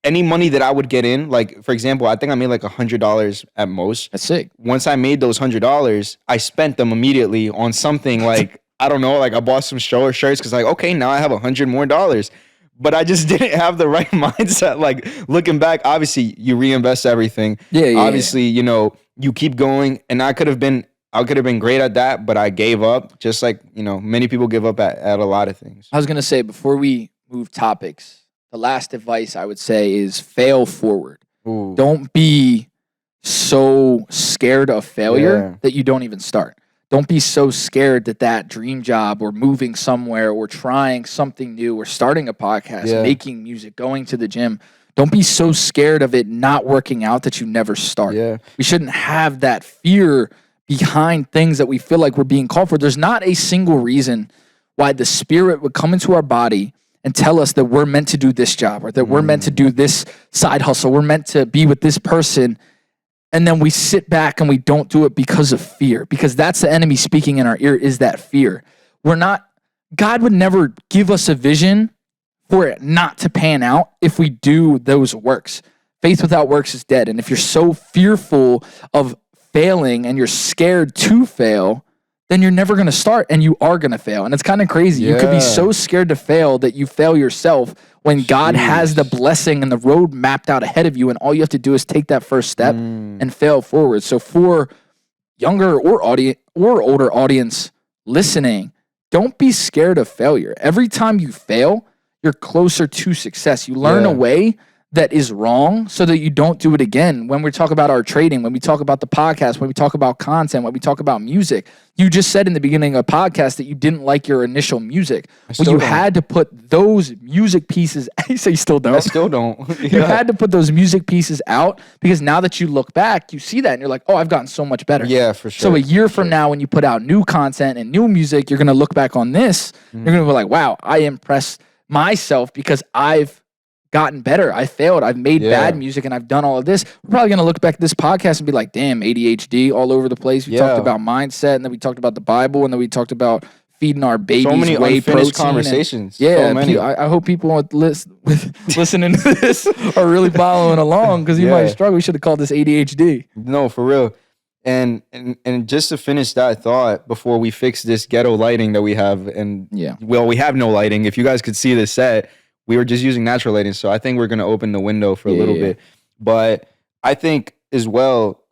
any money that I would get in, like, for example, I think I made like $100 at most. That's sick. Once I made those $100, I spent them immediately on something like, I don't know, like I bought some shirts because like, okay, now I have $100 more. But I just didn't have the right mindset. Like looking back, obviously you reinvest everything. Obviously, you know, you keep going. And I could have been great at that, but I gave up. Just like, you know, many people give up at a lot of things. I was gonna say before we move topics, the last advice I would say is fail forward. Ooh. Don't be so scared of failure that you don't even start. Don't be so scared that dream job or moving somewhere or trying something new or starting a podcast, making music, going to the gym. Don't be so scared of it not working out that you never start. We shouldn't have that fear behind things that we feel like we're being called for. There's not a single reason why the Spirit would come into our body and tell us that we're meant to do this job or that we're meant to do this side hustle. We're meant to be with this person. And then we sit back and we don't do it because of fear, because that's the enemy speaking in our ear is that fear. God would never give us a vision for it not to pan out if we do those works. Faith without works is dead. And if you're so fearful of failing and you're scared to fail, then you're never going to start and you are going to fail. And it's kind of crazy. You could be so scared to fail that you fail yourself when God has the blessing and the road mapped out ahead of you, and all you have to do is take that first step and fail forward. So for younger or older audience listening, don't be scared of failure. Every time you fail, you're closer to success. You learn a way that is wrong so that you don't do it again. When we talk about our trading, when we talk about the podcast, when we talk about content, when we talk about music, you just said in the beginning of a podcast that you didn't like your initial music. Well, you had to put those music pieces, you say you still don't? I still don't. You had to put those music pieces out because now that you look back, you see that and you're like, oh, I've gotten so much better. Yeah, for sure. So a year from now, when you put out new content and new music, you're going to look back on this. You're going to be like, wow, I impressed myself because I've gotten better. I failed. I've made bad music and I've done all of this. We're probably going to look back at this podcast and be like, damn, ADHD all over the place. We talked about mindset, and then we talked about the Bible, and then we talked about feeding our babies so many whey unfinished protein. Conversations. So many. I hope people listening to this are really following along because you might struggle. We should have called this ADHD. No, for real. And just to finish that thought before we fix this ghetto lighting that we have, and well, we have no lighting. If you guys could see the set, we were just using natural lighting. So I think we're going to open the window for a little bit. But I think as well,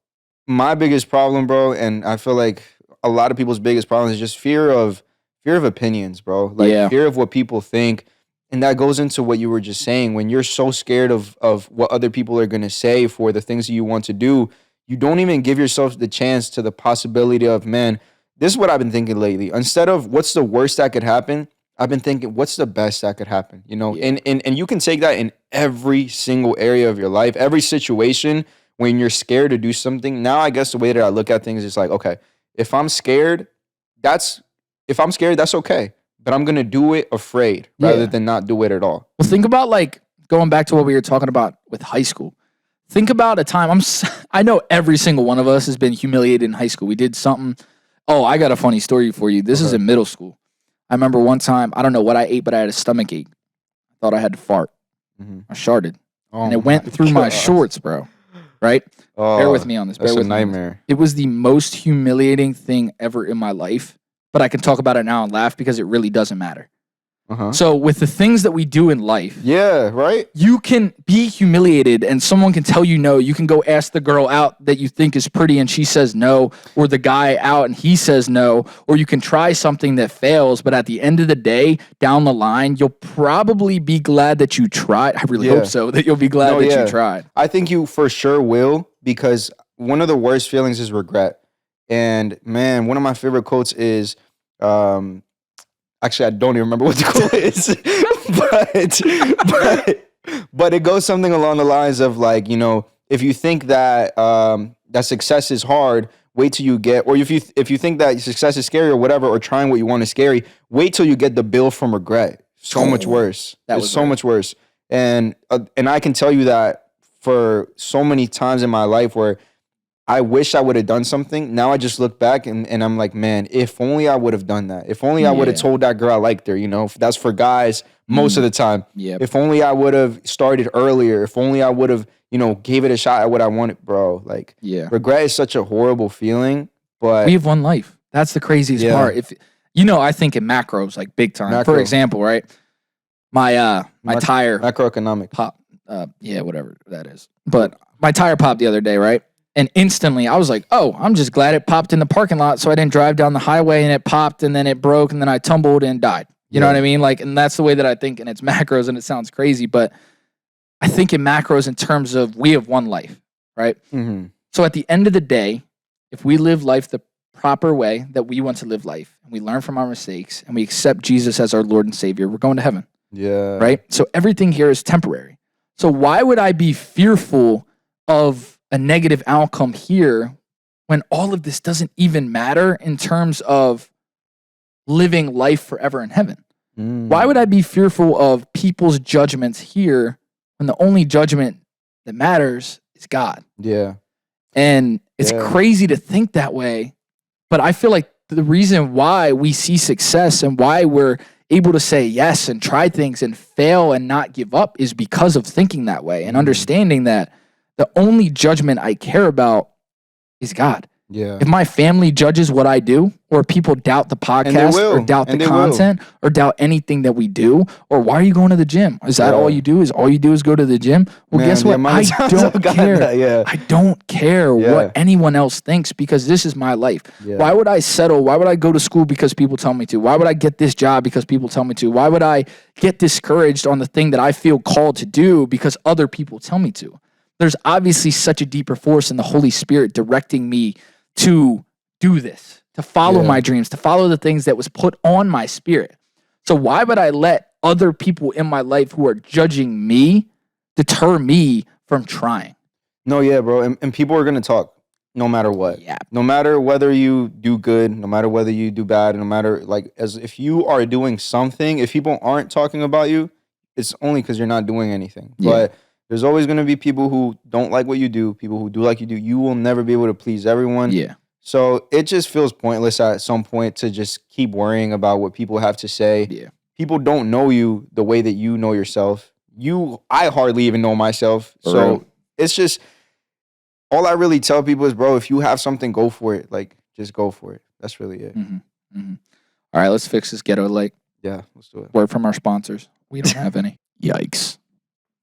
my biggest problem, bro, and I feel like a lot of people's biggest problem is just fear of opinions, bro. Like fear of what people think. And that goes into what you were just saying. When you're so scared of what other people are going to say for the things that you want to do, you don't even give yourself the chance to the possibility of, man, this is what I've been thinking lately. Instead of what's the worst that could happen, I've been thinking, what's the best that could happen? You know, and you can take that in every single area of your life, every situation. When you're scared to do something, now I guess the way that I look at things is like, okay, if I'm scared, that's okay. But I'm gonna do it afraid rather than not do it at all. Well, think about like going back to what we were talking about with high school. Think about a time. I know every single one of us has been humiliated in high school. We did something. Oh, I got a funny story for you. This is in middle school. I remember one time, I don't know what I ate, but I had a stomach ache. I thought I had to fart. I sharted. And it went through my shorts, bro. Right? Bear with me on this. That's a nightmare. It was the most humiliating thing ever in my life. But I can talk about it now and laugh because it really doesn't matter. So with the things that we do in life, you can be humiliated and someone can tell you no. You can go ask the girl out that you think is pretty and she says no, or the guy out and he says no, or you can try something that fails, but at the end of the day, down the line, you'll probably be glad that you tried. I really hope so, that you'll be glad that you tried. I think you for sure will, because one of the worst feelings is regret. And man, one of my favorite quotes is, actually, I don't even remember what the quote is. but it goes something along the lines of like, you know, if you think that that success is hard, wait till you get, or if you think that success is scary or whatever, or trying what you want is scary, wait till you get the bill from regret. So much worse. It's so much worse. And I can tell you that for so many times in my life where I wish I would have done something. Now I just look back and I'm like, man, if only I would have done that. If only I would have told that girl I liked her, you know, that's for guys most of the time. Yep. If only I would have started earlier. If only I would have, you know, gave it a shot at what I wanted, bro. Like, regret is such a horrible feeling, but we have one life. That's the craziest part. If you know, I think in macros, like big time. For example, right? My tire macroeconomic pop. Whatever that is. But my tire popped the other day, right? And instantly I was like, oh, I'm just glad it popped in the parking lot so I didn't drive down the highway and it popped and then it broke and then I tumbled and died. You know what I mean? Like, and that's the way that I think, and it's macros and it sounds crazy, but I think in macros in terms of we have one life, right? Mm-hmm. So at the end of the day, if we live life the proper way that we want to live life and we learn from our mistakes and we accept Jesus as our Lord and Savior, we're going to heaven. Yeah. Right? So everything here is temporary. So why would I be fearful of a negative outcome here when all of this doesn't even matter in terms of living life forever in heaven? Why would I be fearful of people's judgments here when the only judgment that matters is God? Yeah. And it's crazy to think that way, but I feel like the reason why we see success and why we're able to say yes and try things and fail and not give up is because of thinking that way and understanding that the only judgment I care about is God. Yeah. If my family judges what I do, or people doubt the podcast, or doubt the content, or doubt anything that we do, or why are you going to the gym? Is that all you do? Is all you do is go to the gym? Well, guess what? I don't care. I don't care what anyone else thinks because this is my life. Yeah. Why would I settle? Why would I go to school because people tell me to? Why would I get this job because people tell me to? Why would I get discouraged on the thing that I feel called to do because other people tell me to? There's obviously such a deeper force in the Holy Spirit directing me to do this, to follow my dreams, to follow the things that was put on my spirit. So why would I let other people in my life who are judging me deter me from trying? No, yeah, bro. And people are going to talk no matter what. Yeah. No matter whether you do good, no matter whether you do bad, no matter like as if you are doing something, if people aren't talking about you, it's only because you're not doing anything. Yeah. But there's always going to be people who don't like what you do, people who do like you do. You will never be able to please everyone. Yeah. So it just feels pointless at some point to just keep worrying about what people have to say. Yeah. People don't know you the way that you know yourself. I hardly even know myself. So it's just, all I really tell people is, bro, if you have something, go for it. Like, just go for it. That's really it. Mm-hmm. Mm-hmm. All right, let's fix this ghetto light. Yeah, let's do it. Word from our sponsors. We don't have any. Yikes.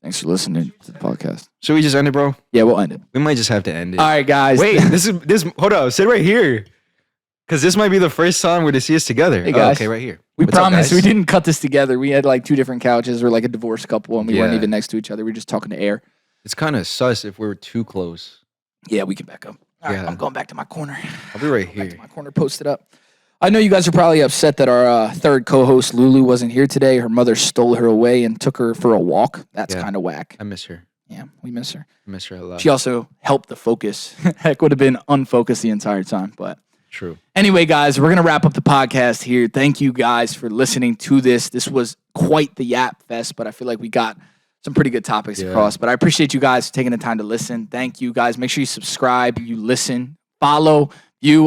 Thanks for listening to the podcast. Should we just end it, bro? Yeah, we'll end it. We might just have to end it. All right, guys. Wait, hold up. Sit right here. Because this might be the first time we're to see us together. Hey, guys. Okay, right here. We promise we didn't cut this together. We had like two different couches. We're like a divorced couple, and we weren't even next to each other. We were just talking to air. It's kind of sus if we were too close. Yeah, we can back up. All right, I'm going back to my corner. I'll be right here. Back to my corner, posted up. I know you guys are probably upset that our third co-host, Lulu, wasn't here today. Her mother stole her away and took her for a walk. That's kind of whack. I miss her. Yeah, we miss her. I miss her a lot. She also helped the focus. Heck, would have been unfocused the entire time, but... True. Anyway, guys, we're going to wrap up the podcast here. Thank you guys for listening to this. This was quite the Yap Fest, but I feel like we got some pretty good topics across. But I appreciate you guys taking the time to listen. Thank you, guys. Make sure you subscribe, you listen, follow.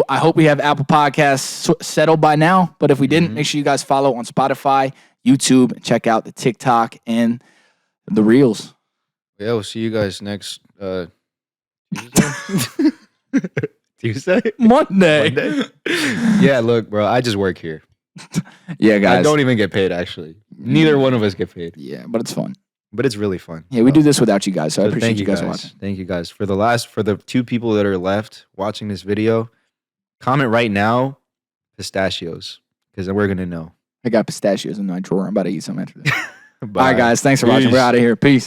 I hope we have Apple Podcasts settled by now, but if we didn't, make sure you guys follow on Spotify, YouTube, and check out the TikTok and the Reels. Yeah, we'll see you guys next Tuesday. Tuesday? Monday. Yeah, look, bro, I just work here. Yeah, guys. I don't even get paid, actually. Neither one of us get paid. Yeah, but it's fun. But it's really fun. Yeah, we do this without you guys, so I appreciate you guys watching. Thank you guys. For the two people that are left watching this video, comment right now, pistachios, because we're going to know. I got pistachios in my drawer. I'm about to eat some after this. All right, guys. Thanks for watching. We're out of here. Peace.